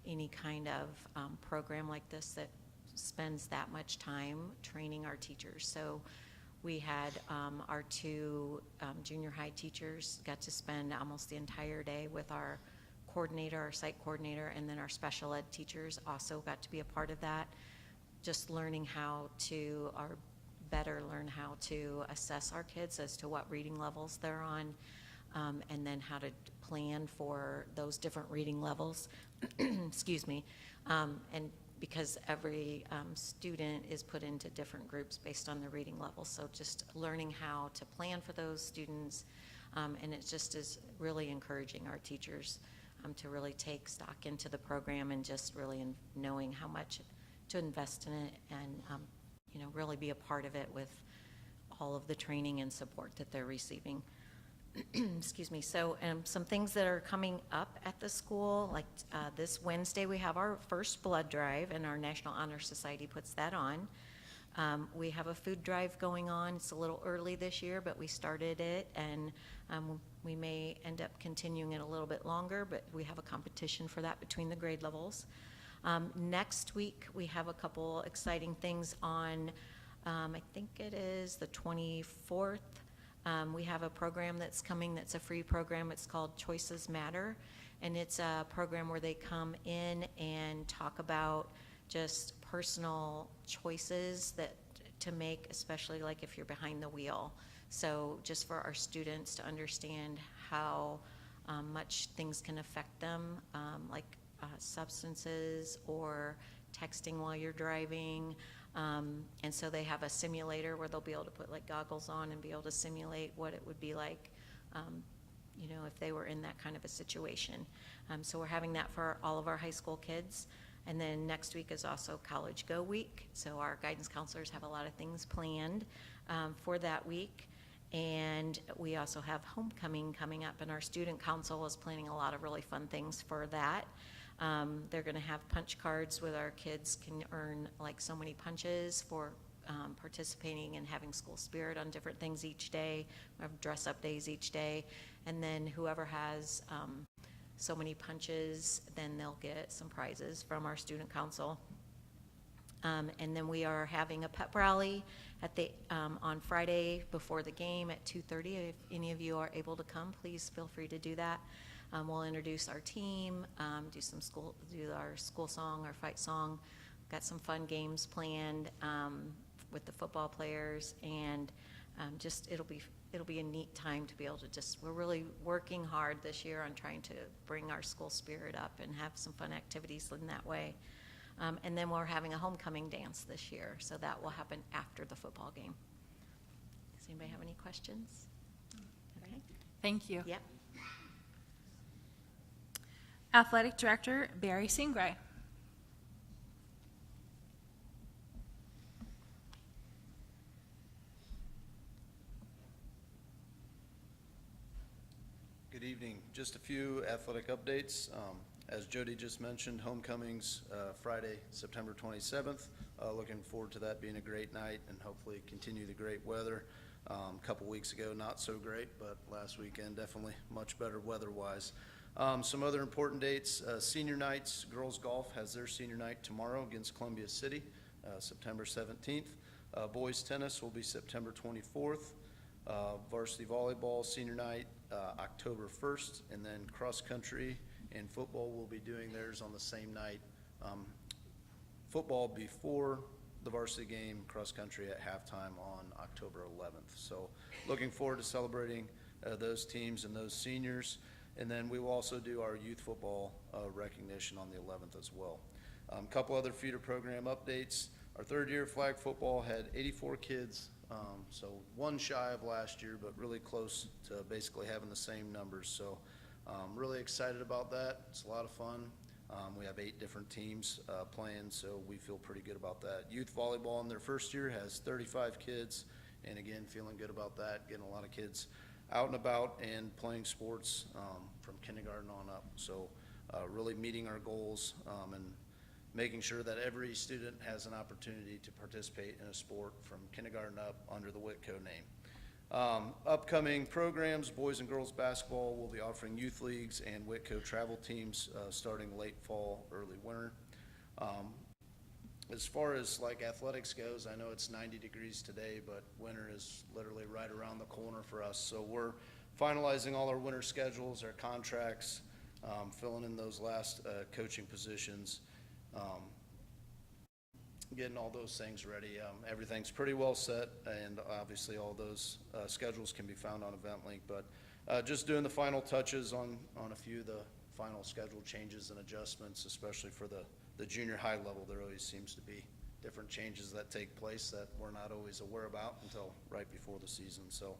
Speaker 15: any kind of program like this that spends that much time training our teachers. So we had our two junior high teachers got to spend almost the entire day with our coordinator, our site coordinator, and then our special ed teachers also got to be a part of that, just learning how to, or better learn how to assess our kids as to what reading levels they're on, and then how to plan for those different reading levels, excuse me, and because every student is put into different groups based on their reading levels. So just learning how to plan for those students, and it just is really encouraging our teachers to really take stock into the program and just really knowing how much to invest in it and really be a part of it with all of the training and support that they're receiving. excuse me, so some things that are coming up at the school, like this Wednesday, we have our first blood drive, and our National Honor Society puts that on. We have a food drive going on. It's a little early this year, but we started it, and we may end up continuing it a little bit longer, but we have a competition for that between the grade levels. Next week, we have a couple exciting things on, I think it is the 24th. We have a program that's coming that's a free program. It's called Choices Matter, and it's a program where they come in and talk about just personal choices that to make, especially like if you're behind the wheel. So just for our students to understand how much things can affect them, like substances or texting while you're driving. And so they have a simulator where they'll be able to put like goggles on and be able to simulate what it would be like, you know, if they were in that kind of a situation. So we're having that for all of our high school kids. And then next week is also College Go Week. So our guidance counselors have a lot of things planned for that week. And we also have homecoming coming up, and our student council is planning a lot of really fun things for that. They're going to have punch cards where our kids can earn like so many punches for participating and having school spirit on different things each day. We have dress-up days each day. And then whoever has so many punches, then they'll get some prizes from our student council. And then we are having a pep rally at the on Friday before the game at 2:30. If any of you are able to come, please feel free to do that. We'll introduce our team, do our school song, our fight song. Got some fun games planned with the football players, and just it'll be a neat time to be able to we're really working hard this year on trying to bring our school spirit up and have some fun activities in that way. And then we're having a homecoming dance this year, so that will happen after the football game. Does anybody have any questions? Okay.
Speaker 1: Thank you.
Speaker 15: Yep.
Speaker 1: Athletic Director Barry Singray.
Speaker 16: Good evening. Just a few athletic updates. As Jody just mentioned, homecoming's Friday, September 27th. Looking forward to that being a great night and hopefully continue the great weather. A couple weeks ago, not so great, but last weekend definitely much better weather-wise. Some other important dates, senior nights, girls golf has their senior night tomorrow against Columbia City, September 17th. Boys tennis will be September 24th. Varsity volleyball senior night, October 1st, and then cross country and football will be doing theirs on the same night. Football before the varsity game, cross country at halftime on October 11th. So looking forward to celebrating those teams and those seniors. And then we will also do our youth football recognition on the 11th as well. A couple other feeder program updates. Our third year of flag football had 84 kids, so one shy of last year, but really close to basically having the same numbers. So really excited about that. It's a lot of fun. We have 8 different teams playing, so we feel pretty good about that. Youth volleyball in their first year has 35 kids, and again, feeling good about that, getting a lot of kids out and about and playing sports from kindergarten on up. So really meeting our goals and making sure that every student has an opportunity to participate in a sport from kindergarten up under the Whitko name. Upcoming programs, boys and girls basketball will be offering youth leagues and Whitko travel teams starting late fall, early winter. As far as like athletics goes, I know it's 90 degrees today, but winter is literally right around the corner for us. So we're finalizing all our winter schedules, our contracts, filling in those last coaching positions, getting all those things ready. Everything's pretty well set, and obviously all those schedules can be found on EventLink, but just doing the final touches on a few of the final schedule changes and adjustments, especially for the junior high level. There always seems to be different changes that take place that we're not always aware about until right before the season. So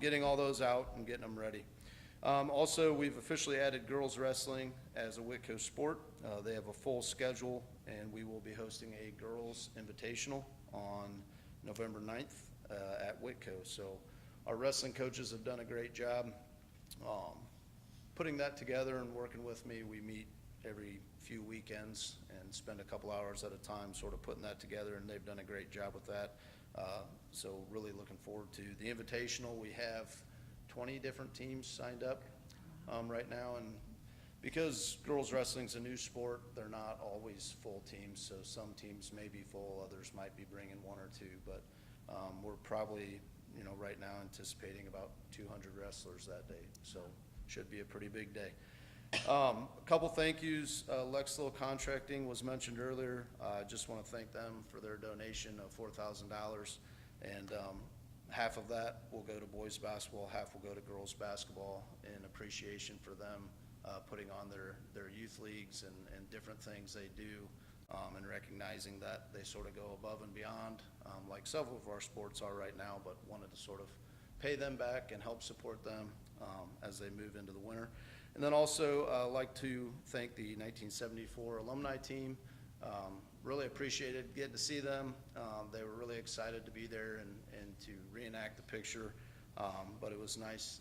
Speaker 16: getting all those out and getting them ready. Also, we've officially added girls wrestling as a Whitko sport. They have a full schedule, and we will be hosting a girls invitational on November 9th at Whitko. So Our wrestling coaches have done a great job putting that together and working with me. We meet every few weekends and spend a couple hours at a time sort of putting that together, and they've done a great job with that. So really looking forward to the invitational. We have 20 different teams signed up right now, and because girls wrestling's a new sport, they're not always full teams, so some teams may be full, others might be bringing one or two, but we're probably, right now anticipating about 200 wrestlers that day, so should be a pretty big day. A couple thank yous. Lexlow Contracting was mentioned earlier. I just want to thank them for their donation of $4,000, and half of that will go to boys basketball, half will go to girls basketball in appreciation for them putting on their youth leagues and different things they do, and recognizing that they sort of go above and beyond, like several of our sports are right now, but wanted to sort of pay them back and help support them as they move into the winter. And then also like to thank the 1974 alumni team. Really appreciated getting to see them. They were really excited to be there and to reenact the picture, but it was nice,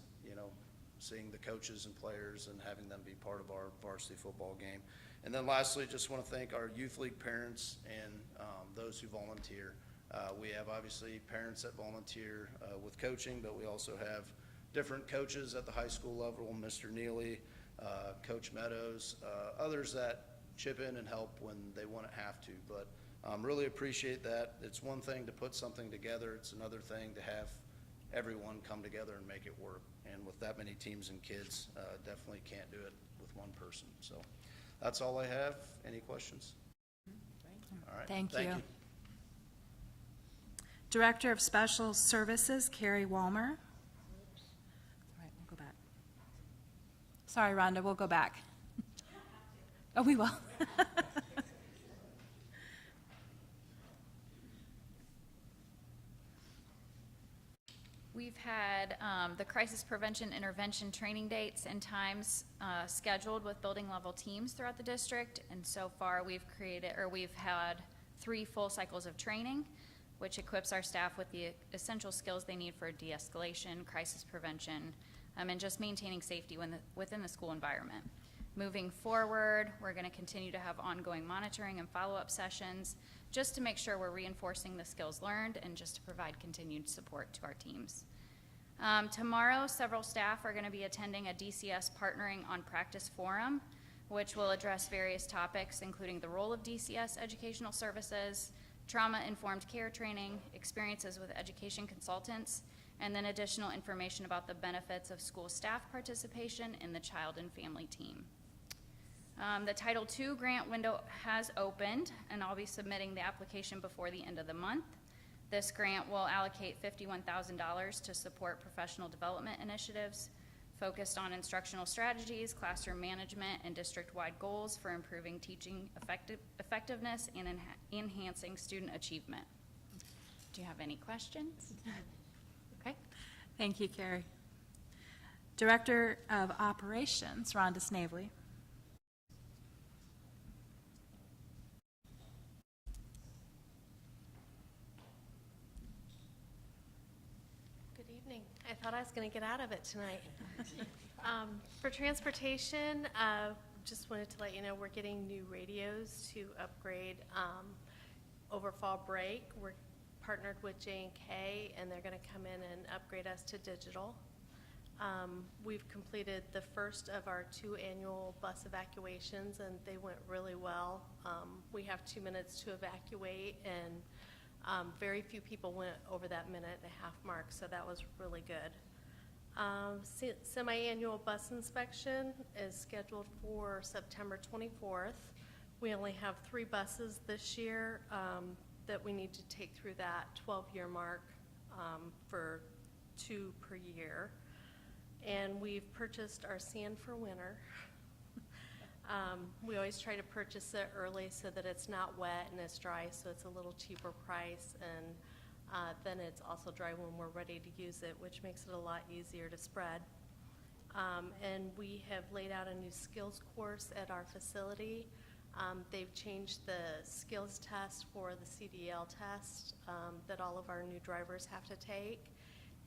Speaker 16: seeing the coaches and players and having them be part of our varsity football game. And then lastly, just want to thank our youth league parents and those who volunteer. We have obviously parents that volunteer with coaching, but we also have different coaches at the high school level, Mr. Neely, Coach Meadows, others that chip in and help when they wouldn't have to. But really appreciate that. It's one thing to put something together. It's another thing to have everyone come together and make it work. And with that many teams and kids, definitely can't do it with one person. So that's all I have. Any questions? All right.
Speaker 1: Thank you. Director of Special Services, Carrie Walmer. All right, we'll go back. Sorry, Rhonda, we'll go back. Oh, we will.
Speaker 17: We've had the crisis prevention intervention training dates and times scheduled with building level teams throughout the district, and so far we've had 3 full cycles of training, which equips our staff with the essential skills they need for de-escalation, crisis prevention, and just maintaining safety within the school environment. Moving forward, we're going to continue to have ongoing monitoring and follow-up sessions just to make sure we're reinforcing the skills learned and just to provide continued support to our teams. Tomorrow, several staff are going to be attending a DCS Partnering on Practice Forum, which will address various topics, including the role of DCS educational services, trauma-informed care training, experiences with education consultants, and then additional information about the benefits of school staff participation in the child and family team. The Title II grant window has opened, and I'll be submitting the application before the end of the month. This grant will allocate $51,000 to support professional development initiatives focused on instructional strategies, classroom management, and district-wide goals for improving teaching effectiveness and enhancing student achievement. Do you have any questions? Okay.
Speaker 1: Thank you, Carrie. Director of Operations, Rhonda Snavely.
Speaker 18: Good evening. I thought I was going to get out of it tonight. For transportation, just wanted to let you know we're getting new radios to upgrade over fall break. We're partnered with J&K, and they're going to come in and upgrade us to digital. We've completed the first of our 2 annual bus evacuations, and they went really well. We have 2 minutes to evacuate, and very few people went over that 1.5 minute mark, so that was really good. Semi-annual bus inspection is scheduled for September 24th. We only have 3 buses this year that we need to take through that 12-year mark for 2 per year. And we've purchased our sand for winter. We always try to purchase it early so that it's not wet and it's dry, so it's a little cheaper price, and then it's also dry when we're ready to use it, which makes it a lot easier to spread. And we have laid out a new skills course at our facility. They've changed the skills test for the CDL test that all of our new drivers have to take.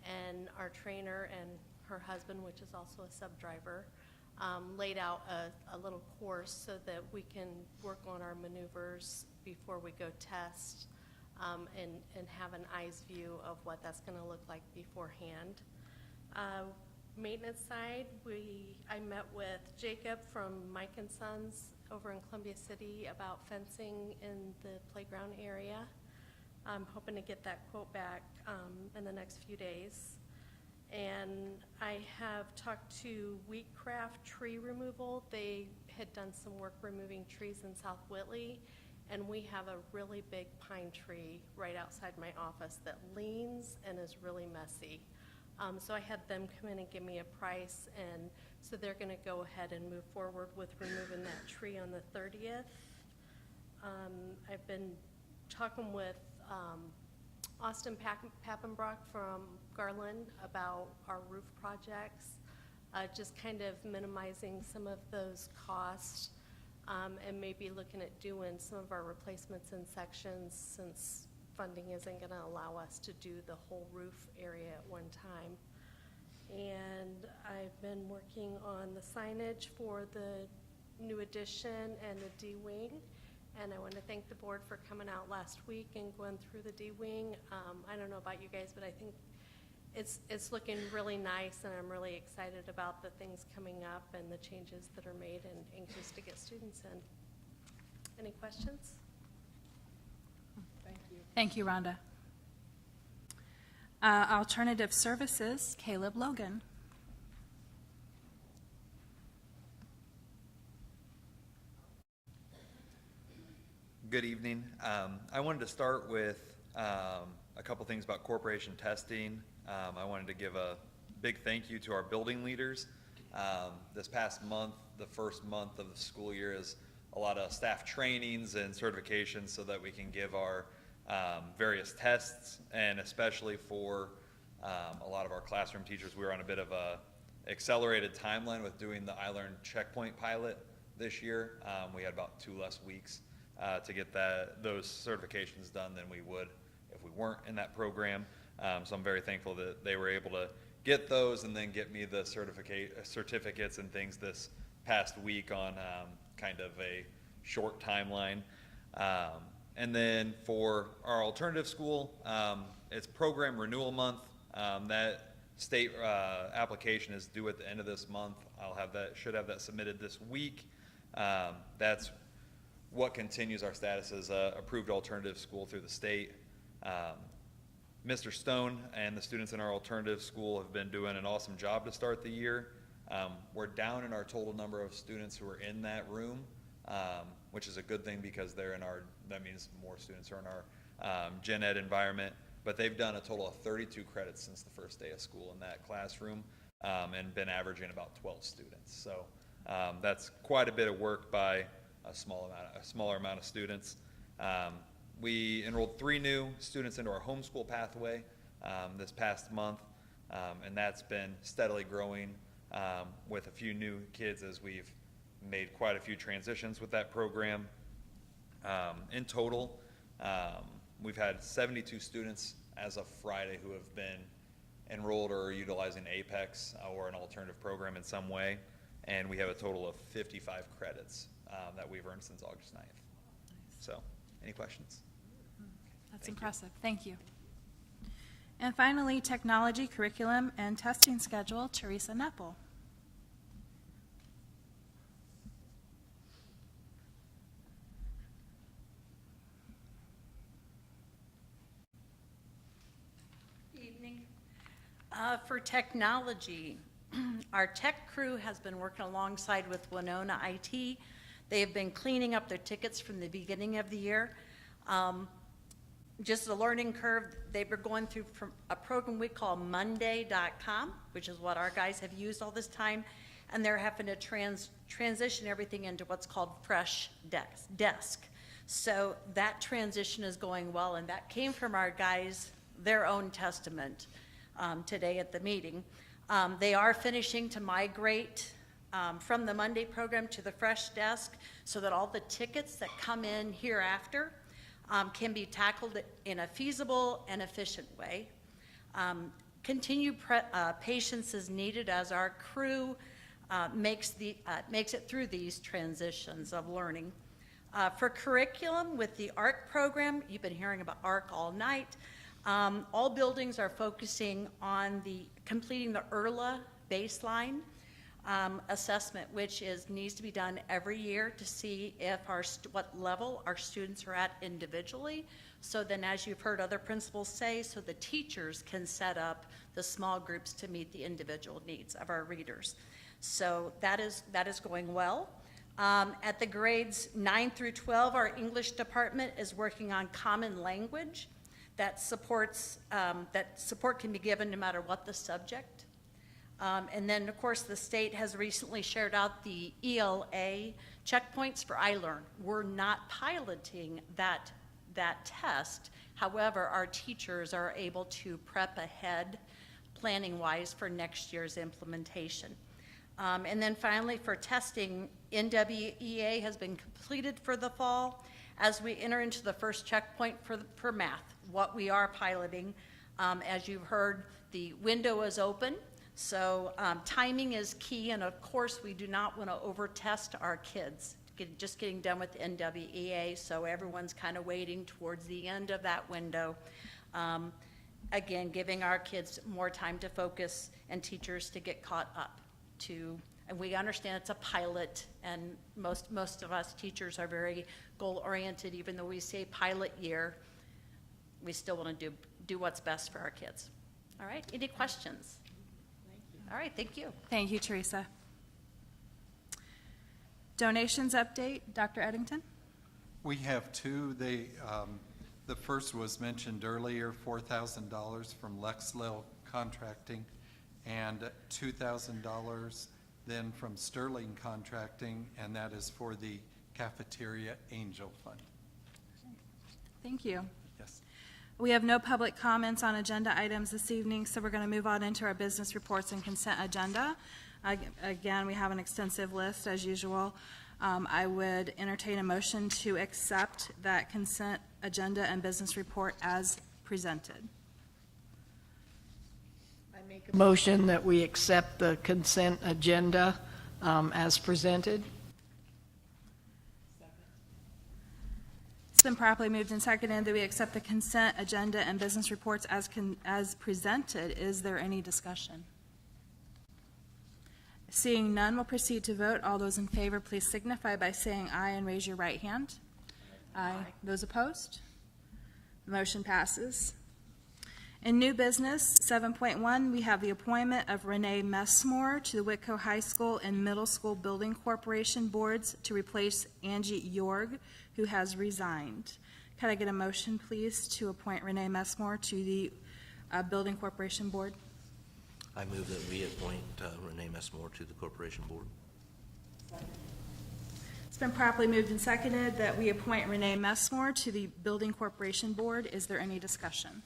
Speaker 18: and our trainer and her husband, which is also a sub driver, laid out a little course so that we can work on our maneuvers before we go test, and have an eyes view of what that's going to look like beforehand. Maintenance side, I met with Jacob from Mike and Sons over in Columbia City about fencing in the playground area. I'm hoping to get that quote back in the next few days. And I have talked to Wheatcraft Tree Removal. They had done some work removing trees in South Whitley, and we have a really big pine tree right outside my office that leans and is really messy. So I had them come in and give me a price, and so they're going to go ahead and move forward with removing that tree on the 30th. I've been talking with Austin Pappenbrock from Garland about our roof projects, just kind of minimizing some of those costs, and maybe looking at doing some of our replacements in sections since funding isn't going to allow us to do the whole roof area at one time. And I've been working on the signage for the new addition and the D-wing. And I want to thank the board for coming out last week and going through the D-wing. I don't know about you guys, but I think it's looking really nice, and I'm really excited about the things coming up and the changes that are made, and anxious to get students in. Any questions?
Speaker 4: Thank you.
Speaker 1: Thank you, Rhonda. Alternative Services, Caleb Logan.
Speaker 19: Good evening. I wanted to start with a couple things about corporation testing. I wanted to give a big thank you to our building leaders. This past month, the first month of the school year, is a lot of staff trainings and certifications so that we can give our various tests, and especially for a lot of our classroom teachers, we were on a bit of a accelerated timeline with doing the iLearn checkpoint pilot this year. We had about 2 less weeks to get those certifications done than we would if we weren't in that program. So I'm very thankful that they were able to get those and then get me the certificates and things this past week on kind of a short timeline. And then for our alternative school, it's program renewal month. That state application is due at the end of this month. Should have that submitted this week. That's what continues our status as a approved alternative school through the state. Mr. Stone and the students in our alternative school have been doing an awesome job to start the year. We're down in our total number of students who are in that room, which is a good thing because that means more students are in our gen ed environment. But they've done a total of 32 credits since the first day of school in that classroom, and been averaging about 12 students. So that's quite a bit of work by a smaller amount of students. We enrolled 3 new students into our homeschool pathway this past month, and that's been steadily growing with a few new kids as we've made quite a few transitions with that program. In total, we've had 72 students as of Friday who have been enrolled or utilizing Apex or an alternative program in some way, and we have a total of 55 credits that we've earned since August 9th. So, any questions?
Speaker 1: That's impressive. Thank you. And finally, Technology, Curriculum, and Testing Schedule, Teresa Nepple.
Speaker 20: Evening. For technology, our tech crew has been working alongside with Winona IT. They have been cleaning up their tickets from the beginning of the year. Just a learning curve. They were going through from a program we call Monday.com, which is what our guys have used all this time, and they're having to transition everything into what's called Fresh Desk. So that transition is going well, and that came from our guys, their own testament today at the meeting. They are finishing to migrate from the Monday program to the Fresh Desk so that all the tickets that come in hereafter can be tackled in a feasible and efficient way. Continued patience is needed as our crew makes it through these transitions of learning. For curriculum with the ARC program, you've been hearing about ARC all night. All buildings are focusing on completing the ERLA baseline assessment, which needs to be done every year to see if what level our students are at individually. So then, as you've heard other principals say, so the teachers can set up the small groups to meet the individual needs of our readers. So that is going well. At the grades 9 through 12, our English department is working on common language that support can be given no matter what the subject. And then, of course, the state has recently shared out the ELA checkpoints for iLearn. We're not piloting that test. However, our teachers are able to prep ahead, planning-wise, for next year's implementation. And then finally, for testing, NWEA has been completed for the fall. As we enter into the first checkpoint for math, what we are piloting, as you've heard, the window is open. So timing is key, and of course, we do not want to over-test our kids. Just getting done with NWEA, so everyone's kind of waiting towards the end of that window. Again, giving our kids more time to focus and teachers to get caught up to, and we understand it's a pilot, and most of us teachers are very goal-oriented. Even though we say pilot year, we still want to do what's best for our kids. All right, any questions? All right, thank you.
Speaker 1: Thank you, Teresa. Donations update, Dr. Eddington?
Speaker 21: We have two. The first was mentioned earlier, $4,000 from Lexlil Contracting, and $2,000 then from Sterling Contracting, and that is for the Cafeteria Angel Fund.
Speaker 1: Thank you.
Speaker 21: Yes.
Speaker 1: We have no public comments on agenda items this evening, so we're going to move on into our business reports and consent agenda. Again, we have an extensive list as usual. I would entertain a motion to accept that consent agenda and business report as presented.
Speaker 4: I make a motion that we accept the consent agenda as presented.
Speaker 1: It's been properly moved and seconded that we accept the consent agenda and business reports as presented. Is there any discussion? Seeing none, we'll proceed to vote. All those in favor, please signify by saying aye and raise your right hand. Aye. Those opposed? The motion passes. In new business, 7.1, we have the appointment of Renee Messmore to the Whitko High School and Middle School Building Corporation boards to replace Angie Yorg, who has resigned. Could I get a motion, please, to appoint Renee Messmore to the Building Corporation Board?
Speaker 22: I move that we appoint Renee Messmore to the Corporation Board.
Speaker 1: It's been properly moved and seconded that we appoint Renee Messmore to the Building Corporation Board. Is there any discussion?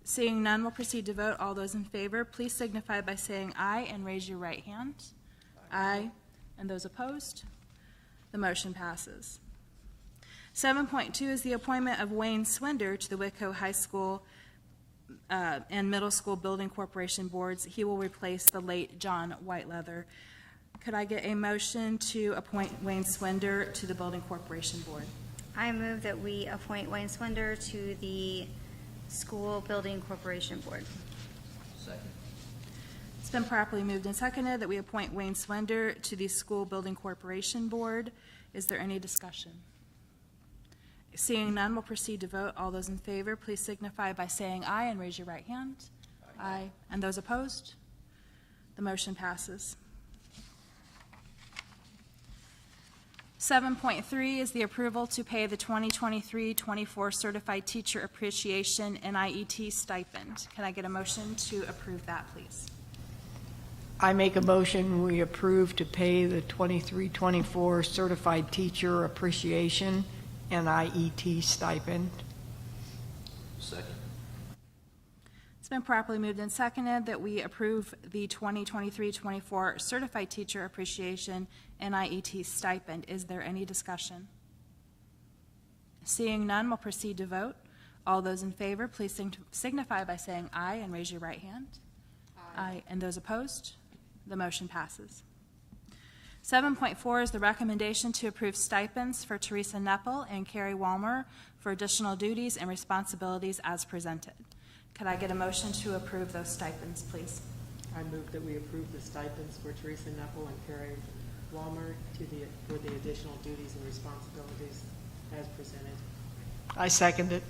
Speaker 1: Seeing none, we'll proceed to vote. All those in favor, please signify by saying aye and raise your right hand. Aye. And those opposed? The motion passes. 7.2 is the appointment of Wayne Swinder to the Whitko High School and Middle School Building Corporation boards. He will replace the late John Whiteleather. Could I get a motion to appoint Wayne Swinder to the Building Corporation Board?
Speaker 8: I move that we appoint Wayne Swinder to the School Building Corporation Board.
Speaker 22: Second.
Speaker 1: It's been properly moved and seconded that we appoint Wayne Swinder to the School Building Corporation Board. Is there any discussion? Seeing none, we'll proceed to vote. All those in favor, please signify by saying aye and raise your right hand. Aye. And those opposed? The motion passes. 7.3 is the approval to pay the 2023-24 Certified Teacher Appreciation NIET stipend. Can I get a motion to approve that, please?
Speaker 4: I make a motion we approve to pay the 23-24 Certified Teacher Appreciation NIET stipend.
Speaker 22: Second.
Speaker 1: It's been properly moved and seconded that we approve the 2023-24 Certified Teacher Appreciation NIET stipend. Is there any discussion? Seeing none, we'll proceed to vote. All those in favor, please signify by saying aye and raise your right hand. Aye. And those opposed? The motion passes. 7.4 is the recommendation to approve stipends for Teresa Neppel and Carrie Walmer for additional duties and responsibilities as presented. Could I get a motion to approve those stipends, please?
Speaker 2: I move that we approve the stipends for Teresa Neppel and Carrie Walmer for the additional duties and responsibilities as presented.
Speaker 4: I second it.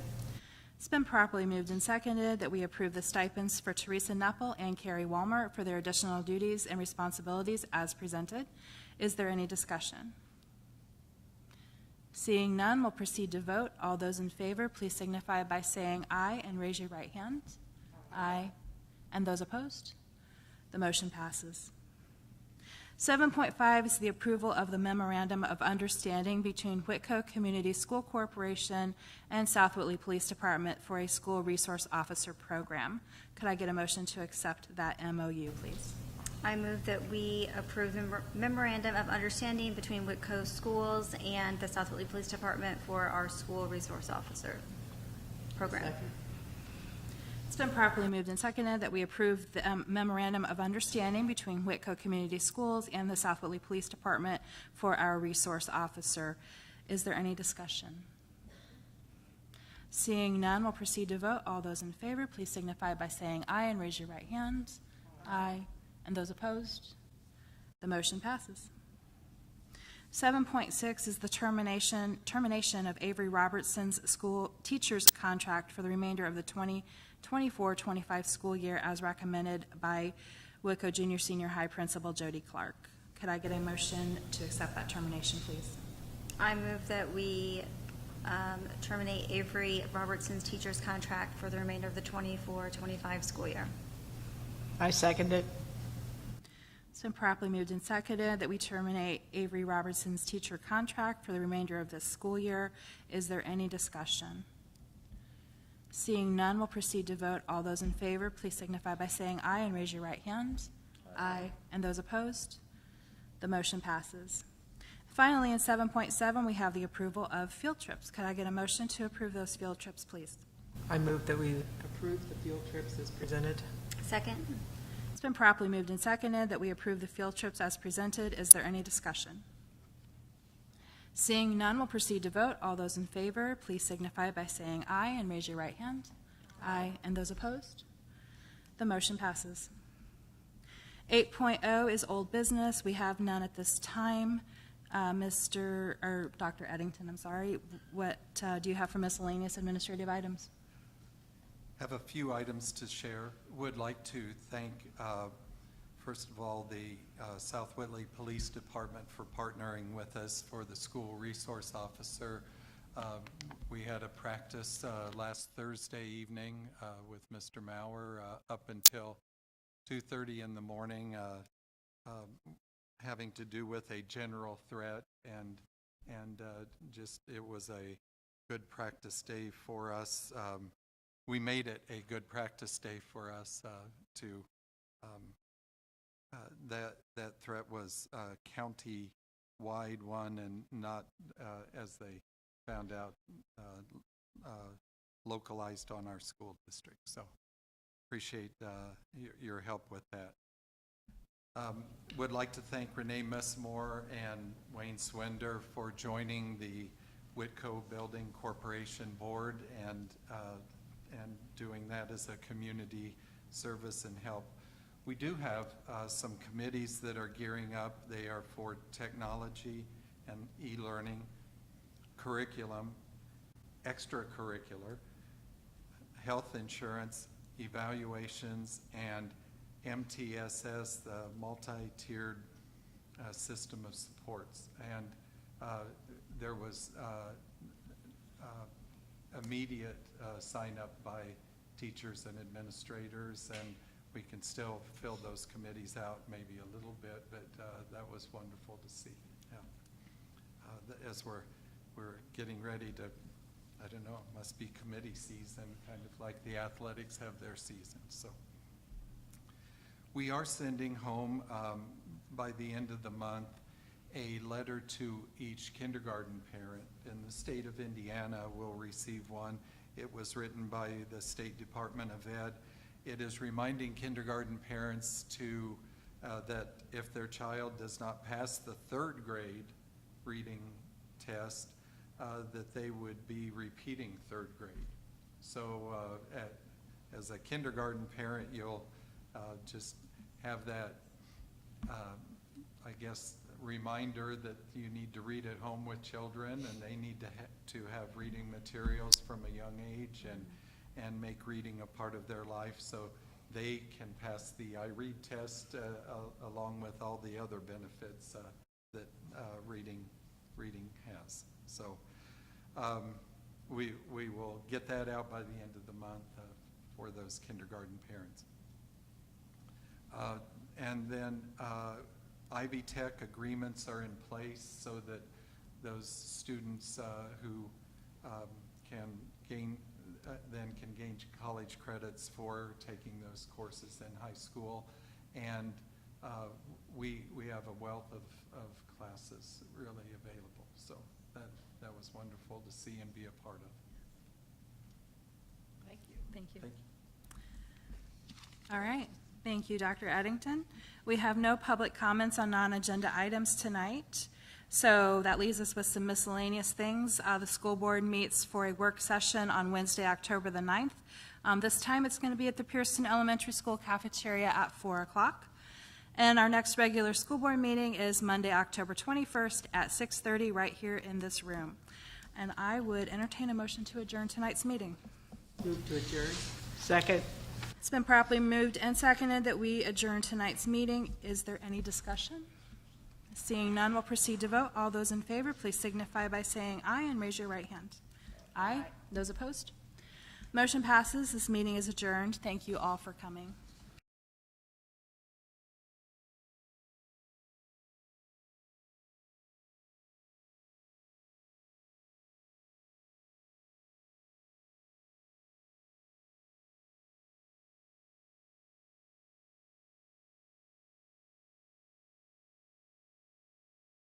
Speaker 1: It's been properly moved and seconded that we approve the stipends for Teresa Neppel and Carrie Walmer for their additional duties and responsibilities as presented. Is there any discussion? Seeing none, we'll proceed to vote. All those in favor, please signify by saying aye and raise your right hand. Aye. And those opposed? The motion passes. 7.5 is the approval of the Memorandum of Understanding between Whitko Community School Corporation and South Whitley Police Department for a School Resource Officer Program. Could I get a motion to accept that MOU, please?
Speaker 8: I move that we approve the memorandum of understanding between Whitko Schools and the South Whitley Police Department for our School Resource Officer Program.
Speaker 2: Second.
Speaker 1: It's been properly moved and seconded that we approve the memorandum of understanding between Whitko Community Schools and the South Whitley Police Department for our resource officer. Is there any discussion? Seeing none, we'll proceed to vote. All those in favor, please signify by saying aye and raise your right hand. Aye. And those opposed? The motion passes. 7.6 is the termination of Avery Robertson's school teacher's contract for the remainder of the 2024-25 school year as recommended by Whitko Junior Senior High Principal Jody Clark. Could I get a motion to accept that termination, please?
Speaker 8: I move that we terminate Avery Robertson's teacher's contract for the remainder of the 24-25 school year.
Speaker 4: I second it.
Speaker 1: It's been properly moved and seconded that we terminate Avery Robertson's teacher contract for the remainder of this school year. Is there any discussion? Seeing none, we'll proceed to vote. All those in favor, please signify by saying aye and raise your right hand. Aye. And those opposed? The motion passes. Finally, in 7.7, we have the approval of field trips. Could I get a motion to approve those field trips, please?
Speaker 2: I move that we approve the field trips as presented.
Speaker 8: Second.
Speaker 1: It's been properly moved and seconded that we approve the field trips as presented. Is there any discussion? Seeing none, we'll proceed to vote. All those in favor, please signify by saying aye and raise your right hand. Aye. And those opposed? The motion passes. 8.0 is old business. We have none at this time. Dr. Eddington, I'm sorry. What do you have for miscellaneous administrative items?
Speaker 21: Have a few items to share. Would like to thank, first of all, the South Whitley Police Department for partnering with us for the school resource officer. We had a practice last Thursday evening with Mr. Maurer up until 2:30 in the morning, having to do with a general threat, and just it was a good practice day for us. We made it a good practice day for us that threat was a county-wide one and not, as they found out, localized on our school district. So appreciate your help with that. Would like to thank Renee Messmore and Wayne Swender for joining the Whitko Building Corporation Board and doing that as a community service and help. We do have some committees that are gearing up. They are for technology and e-learning, curriculum, extracurricular, health insurance, evaluations, and MTSS, the multi-tiered system of supports. And there was immediate sign up by teachers and administrators, and we can still fill those committees out maybe a little bit, but that was wonderful to see. Yeah. As we're getting ready to, I don't know, it must be committee season, kind of like the athletics have their season. So we are sending home by the end of the month a letter to each kindergarten parent in the state of Indiana will receive one, It was written by the State Department of Ed. It is reminding kindergarten parents to that if their child does not pass the 3rd grade reading test, that they would be repeating 3rd grade. So as a kindergarten parent, you'll just have that, I guess, reminder that you need to read at home with children, and they need to have reading materials from a young age and make reading a part of their life so they can pass the I Read test along with all the other benefits that reading has. So we will get that out by the end of the month for those kindergarten parents. And then Ivy Tech agreements are in place so that those students who can gain college credits for taking those courses in high school. And we have a wealth of classes really available. So that was wonderful to see and be a part of.
Speaker 1: Thank you. Thank you. All right. Thank you, Dr. Eddington. We have no public comments on non-agenda items tonight. So that leaves us with some miscellaneous things. The school board meets for a work session on Wednesday, October the 9th. This time it's going to be at the Pearson Elementary School cafeteria at 4 o'clock. And our next regular school board meeting is Monday, October 21st at 6:30 right here in this room. And I would entertain a motion to adjourn tonight's meeting.
Speaker 2: Move to adjourn.
Speaker 4: Second.
Speaker 1: It's been properly moved and seconded that we adjourn tonight's meeting. Is there any discussion? Seeing none, we'll proceed to vote. All those in favor, please signify by saying aye and raise your right hand. Aye. Those opposed? Motion passes. This meeting is adjourned. Thank you all for coming.